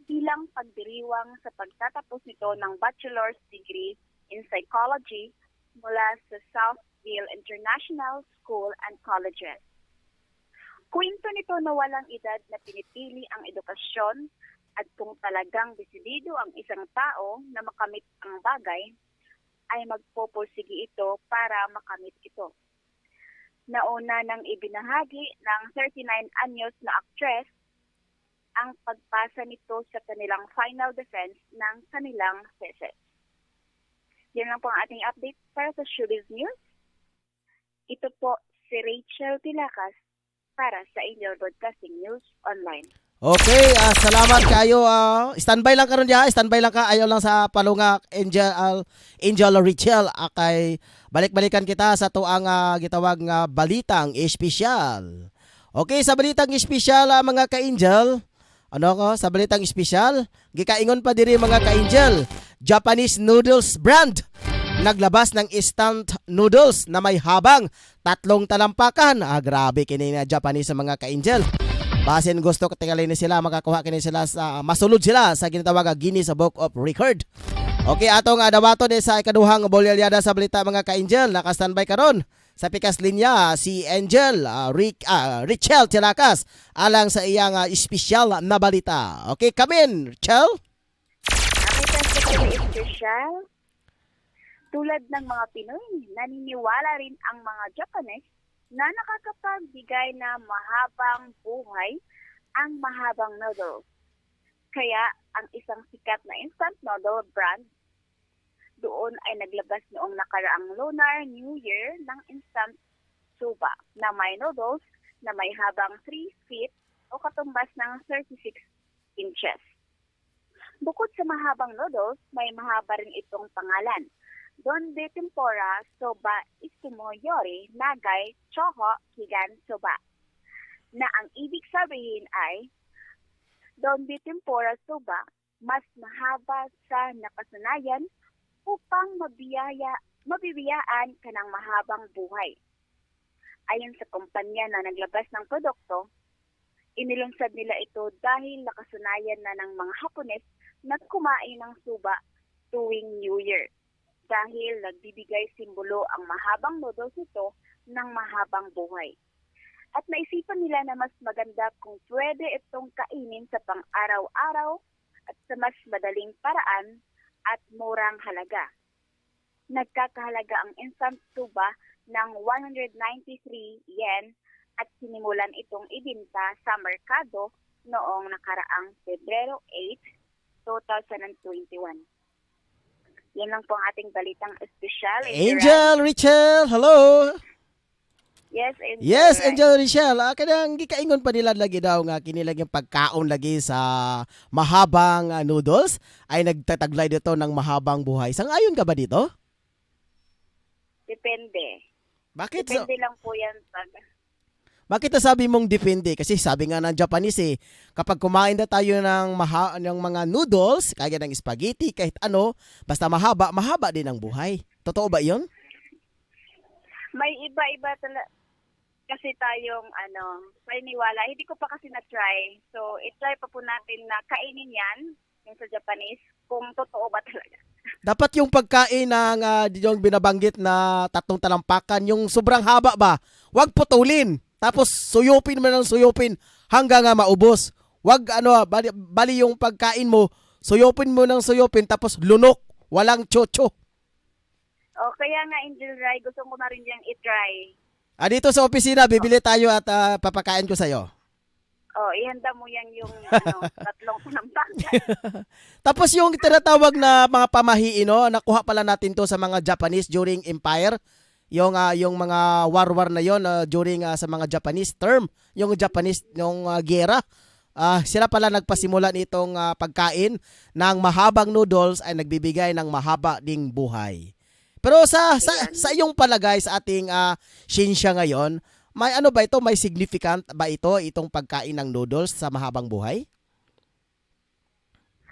bilang pagdiriwang sa pagtatapos nito ng bachelor's degree in psychology mula sa Southfield International School and Colleges. Kwento nito na walang edad na pinipili ang edukasyon at kung talagang desidido ang isang tao na makamit ang bagay, ay magpupursige ito para makamit ito. Nauna nang ibinahagi ng 39 anyos na actress ang pagpasa nito sa kanilang final defense ng kanilang thesis. Yan lang po ang ating update para sa Showbiz News. Ito po si Rachel Tilacas para sa Angel Broadcasting News Online. Okay, salamat kayo. Standby lang karon diha, standby lang ka. Ayaw lang sa palunga Angel Richelle. Kay balik-balikan kita sa tuang gitawag nga balitang espesyal. Okay, sa balitang espesyal mga ka-angel. Ano ko? Sa balitang espesyal, gikaingon pa diri mga ka-angel. Japanese noodles brand naglabas ng instant noodles na may habang 3 talampakan. Grabe kini na Japanese sa mga ka-angel. Basin gusto tingali ni sila makakuha kini sila sa masulod sila sa ginatawag Guinness Book of Record. Okay, atong dawaton sa ikaduhang bolyalyada sa balita mga ka-angel. Naka-standby karon sa pikas linya si Angel Richelle Tilacas alang sa iyang espesyal na balita. Okay, come in, Richelle. Ang espesyal, tulad ng mga Pinoy, naniniwala rin ang mga Japanese na nakakapagbigay na mahabang buhay ang mahabang noodles. Kaya ang isang sikat na instant noodle brand doon ay naglabas noong nakaraang Lunar New Year ng instant soba na may noodles na may habang 3 feet o katumbas ng 36 inches. Bukod sa mahabang noodles, may mahaba rin itong pangalan. Donde Tempura Soba Isumoyori Nagay Choho Higan Soba, na ang ibig sabihin ay Donde Tempura Soba mas mahaba sa nakasanayan upang mabibiyaan ka ng mahabang buhay. Ayon sa kumpanya na naglabas ng produkto, inilunsad nila ito dahil nakasanayan na ng mga Hapones na kumain ng suba tuwing New Year. Dahil nagbibigay simbolo ang mahabang noodles nito ng mahabang buhay. At naisipan nila na mas maganda kung pwede itong kainin sa pang-araw-araw at sa mas madaling paraan at murang halaga. Nagkakahalaga ang instant soba ng 193 yen at sinimulan itong ibinta sa merkado noong nakaraang Pebrero 8, 2021. Yan lang po ang ating balitang espesyal. Angel Richelle, hello. Yes, Angel. Yes, Angel Richelle. Kanang gikaingon pa nila lagi daw nga kinilag yung pagkaon lagi sa mahabang noodles ay nagtataglay dito ng mahabang buhay. Sang-ayon ka ba dito? Depende. Bakit? Depende lang po yan pag... Bakit sabi mong depende? Kasi sabi nga ng Japanese kapag kumain na tayo ng mga noodles, kaya ng spaghetti, kahit ano, basta mahaba, mahaba din ang buhay. Totoo ba 'yon? May iba-iba kasi tayong paniniwala. Hindi ko pa kasi na-try. So, i-try pa po natin na kainin yan, yung sa Japanese, kung totoo ba talaga. Dapat yung pagkain ng yung binabanggit na 3 talampakan, yung sobrang haba ba, wag putulin. Tapos suyupin mo ng suyupin hanggang maubos. Wag bali yung pagkain mo, suyupin mo ng suyupin tapos lunok, walang chocho. O kaya nga Angel Rai, gusto ko na rin yung i-try. Dito sa opisina, bibili tayo at papakain ko sa'yo. O, ihanda mo yan yung 3 talampakan. Tapos yung tinatawag na mga pamahiin, nakuha pala natin to sa mga Japanese during Empire. yung mga war na yon during sa mga Japanese term, yung Japanese yung giyera. Sila pala nagpasimula nitong pagkain ng mahabang noodles ay nagbibigay ng mahaba ding buhay. Pero sa iyong palagay sa ating sinsya ngayon, may ano ba ito? May significant ba itong pagkain ng noodles sa mahabang buhay?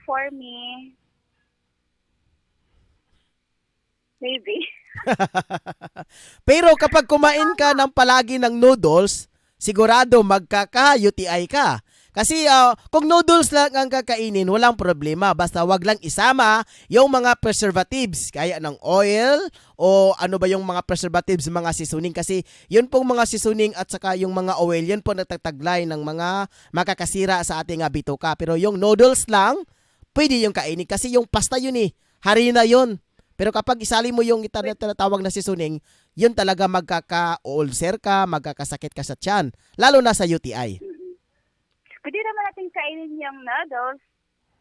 For me, maybe. Pero kapag kumain ka ng palagi ng noodles, sigurado magkaka-UTI ka. Kasi kung noodles lang ang kakainin, walang problema. Basta wag lang isama yung mga preservatives, kaya ng oil o ano ba yung mga preservatives, mga seasoning. Kasi yun pong mga seasoning at saka yung mga oil, yun po natataglay ng mga makakasira sa ating bituka. Pero yung noodles lang, pwede yung kainin. Kasi yung pasta yun harina yun. Pero kapag isali mo yung tinatawag na seasoning, yun talaga magkaka-ulcer ka, magkakasakit ka sa tiyan. Lalo na sa UTI. Pwede naman natin kainin yung noodles,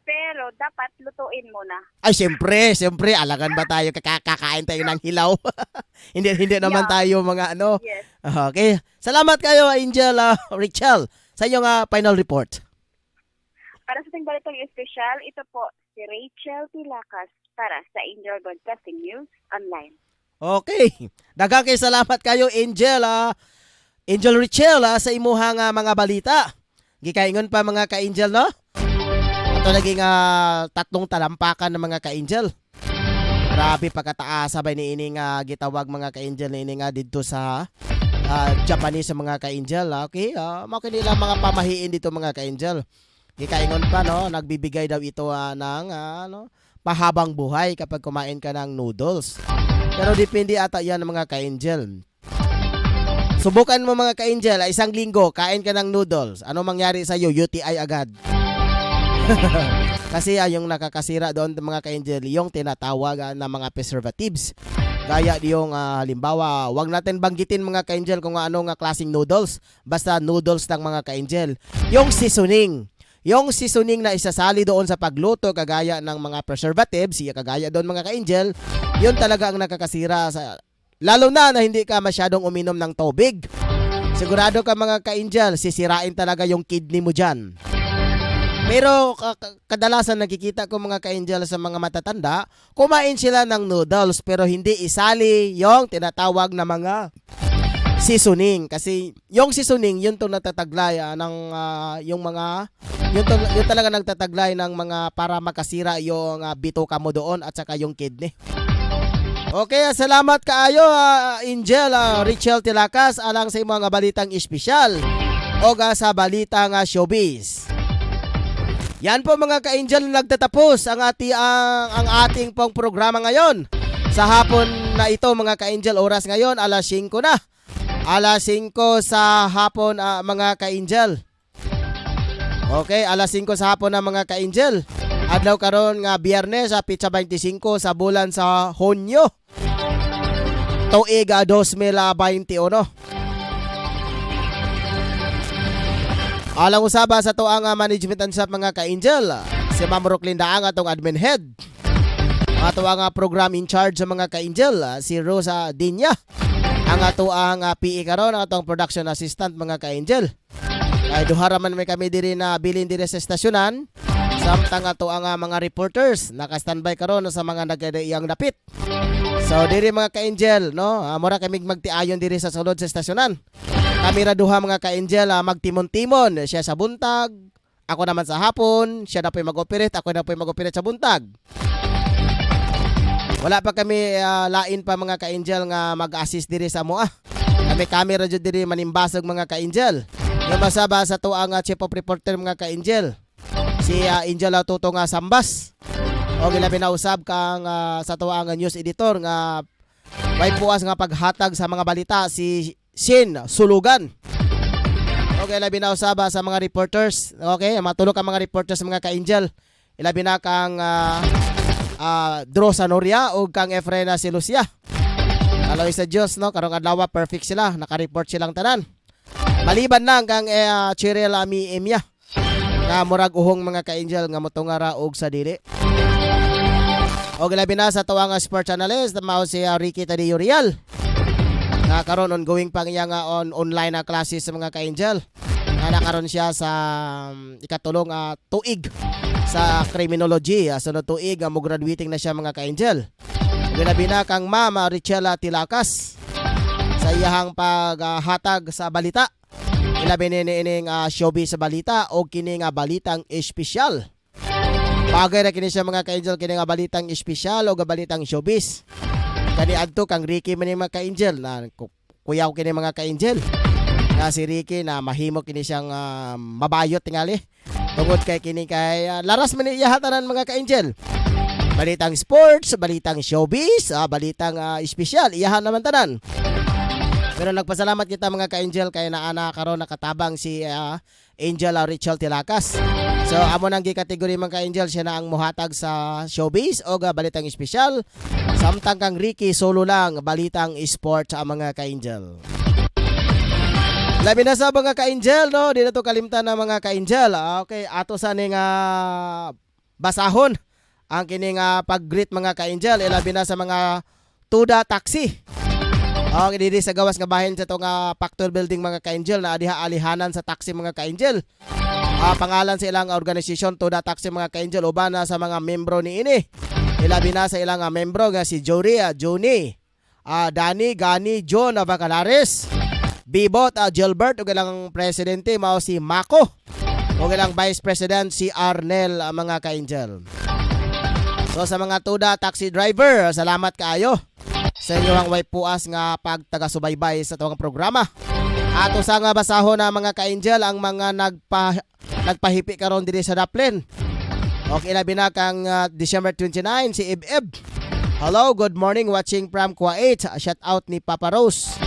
pero dapat lutuin muna. Ay, siyempre, alagan ba tayo, kakain tayo ng hilaw? hindi naman tayo mga ano. Yes. Okay, salamat kayo, Angel Richel, sa inyong final report. Para sa ating balitang espesyal, ito po si Rachel Tilacas para sa Angel Broadcasting News Online. Okay, daghang kay salamat kayo, Angel Richel, sa imuhang mga balita. Gikaingon pa mga ka-angel, no? Ito naging 3 talampakan ng mga ka-angel. Grabe pagkataas sabay ni ining gitawag mga ka-angel na ining dito sa Japanese sa mga ka-angel. Okay, mao nila mga pamahiin dito mga ka-angel. Gikaingon pa, no? Nagbibigay daw ito ng mahabang buhay kapag kumain ka ng noodles. Pero depende ata yan ng mga ka-angel. Subukan mo mga ka-angel, 1 linggo, kain ka ng noodles. Ano mangyari sa iyo? UTI agad. Kasi yung nakakasira doon mga ka-angel, yung tinatawag na mga preservatives. Gaya yung halimbawa, wag natin banggitin mga ka-angel kung ano klaseng noodles. Basta noodles ng mga ka-angel. Yung seasoning na isasali doon sa pagluto kagaya ng mga preservatives, kagaya doon mga ka-angel, yun talaga ang nakakasira sa... Lalo na hindi ka masyadong uminom ng tubig. Sigurado ka mga ka-angel, sisirain talaga yung kidney mo dyan. Pero kadalasan nakikita ko mga ka-angel sa mga matatanda, kumain sila ng noodles pero hindi isali yung tinatawag na mga seasoning. Kasi yung seasoning, yun to natataglay yung talaga nagtataglay ng mga para makasira yung bituka mo doon at saka yung kidney. Okay, salamat kaayo Angel Richel Tilacas alang sa mga balitang espesyal o sa balitang showbiz. Yan po mga ka-angel, nagtatapos ang ating pong programa ngayon. Sa hapon na ito mga ka-angel, oras ngayon alas 5 na. Alas 5 sa hapon mga ka-angel. Okay, alas 5 sa hapon na mga ka-angel. Adlaw karon nga Biyernes pitsa 25 sa bulan sa Hunyo. Tuig 2021. Alang usaba sa tuang management and staff mga ka-angel, si Ma'am Rocklyn Daang atong admin head. Ato ang program in charge sa mga ka-angel, si Rosa Dinya. Ang ato ang PE karon, atong production assistant mga ka-angel. Ay duhara man may kami diri na bilin diri sa estasyonan. Samtang ato ang mga reporters naka-standby karon sa mga nagadaiyang dapit. So diri mga ka-angel, no? Mura kami magtiayon diri sa sulod sa estasyonan. Kami ra duha mga ka-angel magtimon-timon, siya sa buntag, ako naman sa hapon, siya na po'y mag-operate, ako na po'y mag-operate sa buntag. Wala pa kami lain pa mga ka-angel nga mag-assist diri sa moa. Kami camera jud diri manimbasog mga ka-angel. Yung masaba sa tuang chief of reporter mga ka-angel. Si Angel Tuto nga Sambas. O gilabi na usab kang sa tuang news editor nga may puas nga paghatag sa mga balita si Sin Sulugan. Okay, labi na usaba sa mga reporters. Okay, matulog ang mga reporters mga ka-angel. Ilabi na kang Dro Sanoria o kang Efrena si Lucia. Aloy sa Diyos, no? Karong adlaw perfect sila. Naka-report silang tanan. Maliban lang kang Cheryl Ami Emya. Nga murag uhong mga ka-angel nga motungara og sa dili. O gilabi na sa tuwang sports analyst mao si Ricky Tadio Real. nga karon ongoing pang iya nga online na classes sa mga ka-angel. Nga nakaroon siya sa ikatulong tuig sa criminology. Sunod tuig mo graduating na siya mga ka-angel. Ginabi na kang Ma'am Richela Tilakas sa iyahang paghatag sa balita. Ilabi nining showbiz sa balita o kini nga balitang espesyal. Bagay na kini siya mga ka-angel, kini nga balitang espesyal o balitang showbiz. Kani adto kang Ricky man mga ka-angel na kuyaw kini mga ka-angel. Na si Ricky na mahimo kini siyang mabayot tingali. Tungod kay kini kay laras man iya hatanan mga ka-angel. Balitang sports, balitang showbiz, balitang espesyal, iyahan naman tanan. Pero nagpasalamat kita mga ka-angel kay naana karon nakatabang si Angel Richel Tilakas. So amo nang gikategory mga ka-angel, siya na ang muhatag sa showbiz o balitang espesyal. Samtang kang Ricky solo lang balitang sports ang mga ka-angel. Labi na sa mga ka-angel no, di na to kalimtan na mga ka-angel. Okay, ato sa ning basahon ang kining pag-greet mga ka-angel. Ilabi na sa mga tuda taxi. Okay, diri sa gawas nga bahin sa itong factory building mga ka-angel na adiha alihanan sa taxi mga ka-angel. Pangalan sa ilang organisasyon Tuda Taxi mga ka-angel uban na sa mga membro ni ini. Ilabi na sa ilang membro nga si Jory, Joni, Danny, Gani, John Abacalares, Bibot, Gilbert ug ilang presidente mao si Mako ug ilang vice president si Arnel mga ka-angel. So sa mga Tuda Taxi driver, salamat kaayo sa inyong way puas nga pagtaga-subaybay sa itong programa. Ato sa nga basahon na mga ka-angel ang mga nagpahipi karon diri sa Daplin. Okay, labi na kang December 29 si Ib. Hello, good morning watching from Kuwait. Shout out ni Papa Rose.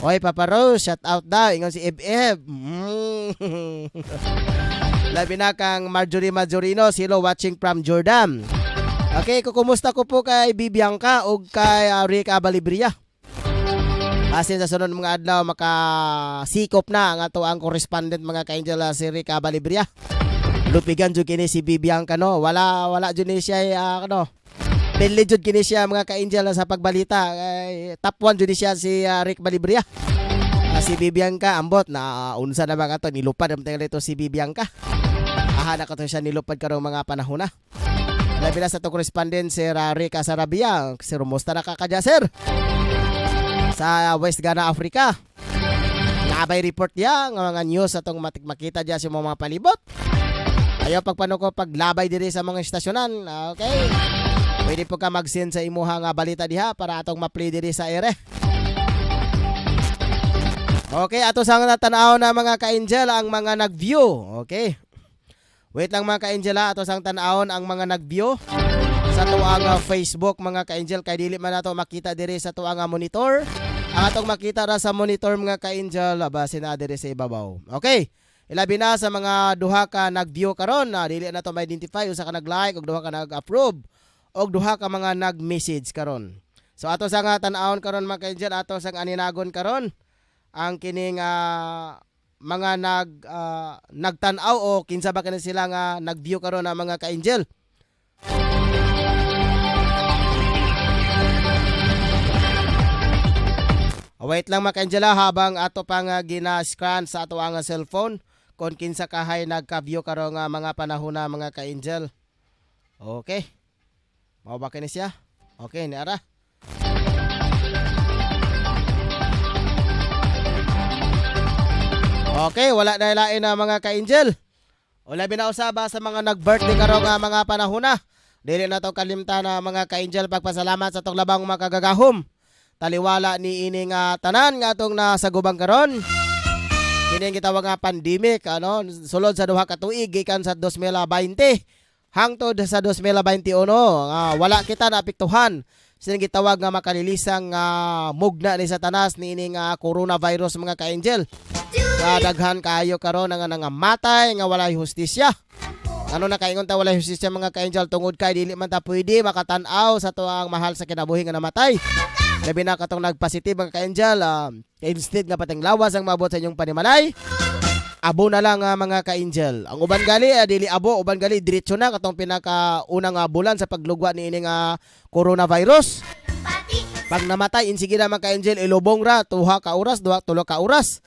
Oy Papa Rose, shout out daw ingon si Ib. Labi na kang Marjorie Majorino, silo watching from Jordan. Okay, kukumusta ko po kay Bibiangka o kay Rick Abalibria. Asin sa sunod mga adlaw makasikop na ang ato ang correspondent mga ka-angel si Rick Abalibria. Lupigan jud kini si Bibiangka no. Wala jud ni siya Pili jud kini siya mga ka-angel sa pagbalita. Top 1 jud siya si Rick Balibria. Si Bibiangka ambot na unsa na ba kato nilupad am tingala ito si Bibiangka. Na kato siya nilupad karong mga panahon na. Labi na sa to correspondent si Rick Sarabia. Si Rumusta na kakadya sir sa West Ghana, Africa. Nakabay report niya ng mga news atong makita dyan sa mga palibot. Ayaw pagpano ko paglabay diri sa mga istasyonan. Okay, pwede po ka mag-send sa imuha nga balita diha para atong ma-play diri sa ere. Okay, ato sa tanaw na mga ka-angel ang mga nag-view. Okay, wait lang mga ka-angel, ato sang tanawon ang mga nag-view sa tuang Facebook mga ka-angel kay dili man nato makita diri sa tuang monitor. Ang atong makita ra sa monitor mga ka-angel base na diri sa ibabaw. Okay, ilabi na sa mga duha ka nag-view karon na dili na to ma-identify usa ka nag-like ug duha ka nag-approve ug duha ka mga nag-message karon. So ato sa nga tan-awon karon mga ka-angel, ato sang aninagon karon ang kining mga nagtan-aw o kinsa ba kanila sila nga nag-view karon na mga ka-angel. Wait lang mga ka-angel habang ato pang gina-scan sa ato ang cellphone kung kinsa kahay nagka-view karon nga mga panahon na mga ka-angel. Okay, mao ba kini siya? Okay, niara. Okay, wala na ilain na mga ka-angel. Wala binausaba sa mga nag-birthday karon nga mga panahon na. Dili na to kalimtan na mga ka-angel pagpasalamat sa tong labang makagagahom. Taliwala ni ining tanan nga atong nasagubang karon. Kini ang gitawag nga pandemic sulod sa duha ka tuig gikan sa 2020 hangtod sa 2021 wala kita naapektuhan sa gitawag nga makalilisang mugna ni Satanas ni ining coronavirus mga ka-angel. Daghan kaayo karon nga nangamatay nga walay hustisya. Ano na kaingon ta walay hustisya mga ka-angel tungod kay dili man ta pwede makatan-aw sa tuang mahal sa kinabuhi nga namatay. Labi na katong nagpositive mga ka-angel, instead nga pateng lawas ang mabot sa inyong panimalay, abo na lang mga ka-angel. Ang uban gali, dili abo, uban gali, diretso na katong pinakaunang bulan sa paglugwa ni ining coronavirus. Pag namatay insige na mga ka-angel ilubong ra 2 ka oras, 3 ka oras.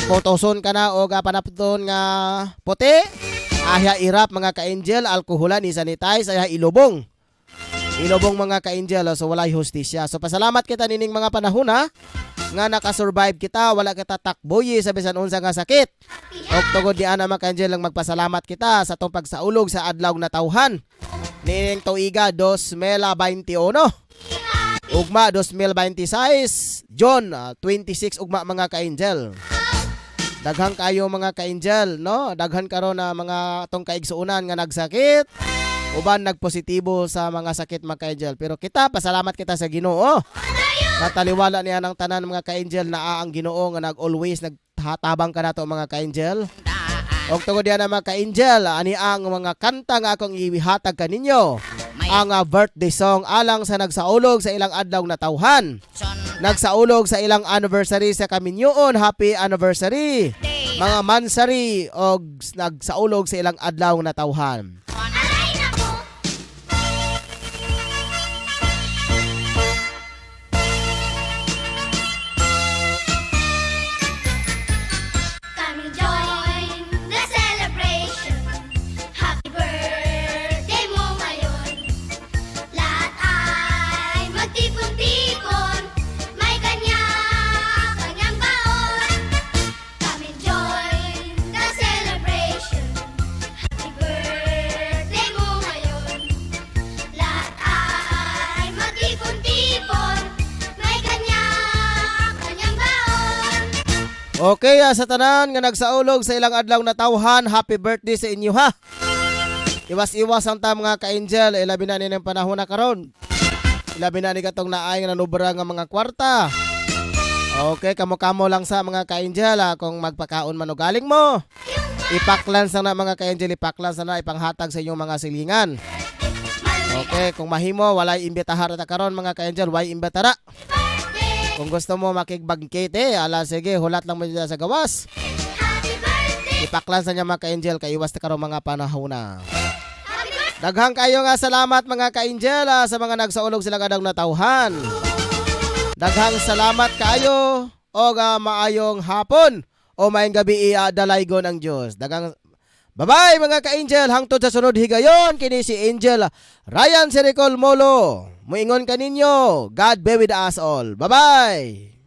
Potoson ka na o panapton nga puti. Ahya irap mga ka-angel, alkoholan i-sanitize ahya ilubong. Ilubong mga ka-angel, so walay hustisya. So pasalamat kita nining mga panahon ha, nga nakasurvive kita, wala kita takboy sa bisan unsa nga sakit. Og tungod di ana mga ka-angel lang magpasalamat kita sa tong pagsaulog sa adlaw na tawhan. Nining tuiga 2021. Ugma 2026, John 26 ugma mga ka-angel. Daghang kayo mga ka-angel, no? Daghan karon na mga tong kaigsuunan nga nagsakit. Uban nagpositibo sa mga sakit mga ka-angel. Pero kita, pasalamat kita sa Ginoo. Nataliwala niya ng tanan mga ka-angel na ang Ginoo nga nag-always naghatabang ka nato mga ka-angel. Og tungod diyan mga ka-angel, ani ang mga kanta nga akong ihatag kaninyo. Ang birthday song alang sa nagsaulog sa ilang adlaw na tawhan. Nagsaulog sa ilang anniversary sa kaminyoon, happy anniversary. Mga mansari og nagsaulog sa ilang adlaw na tawhan. Come join the celebration. Happy birthday mo ngayon. Lahat ay magtipon-tipon. May kanya-kanyang baon. Come join the celebration. Happy birthday mo ngayon. Lahat ay magtipon-tipon. May kanya-kanyang baon. Okay, sa tanan nga nagsaulog sa ilang adlaw na tawhan, happy birthday sa inyo ha. Iwas-iwas ang ta mga ka-angel, ilabi na nining panahon na karon. Ilabi na ni katong naay nga nanubra nga mga kwarta. Okay, kamo-kamo lang sa mga ka-angel kung magpakaon man og galing mo. Ipaklans na mga ka-angel, ipaklans na ipanghatag sa inyong mga silingan. Okay, kung mahimo walay imbitahar ta karon mga ka-angel, way imbitara. Kung gusto mo makigbagkete, ala sige, hulat lang mo dyan sa gawas. Ipaklan sa niya mga ka-angel, kaiwas na karon mga panahon na. Daghang kayo nga salamat mga ka-angel sa mga nagsaulog sila kadang natawhan. Daghang salamat kayo o maayong hapon o maayong gabi dalaygon ang Diyos. Daghang bye-bye mga ka-angel, hangtod sa sunod higayon kini si Angel Ryan Siricol Molo. Muingon kaninyo, God be with us all. Bye-bye!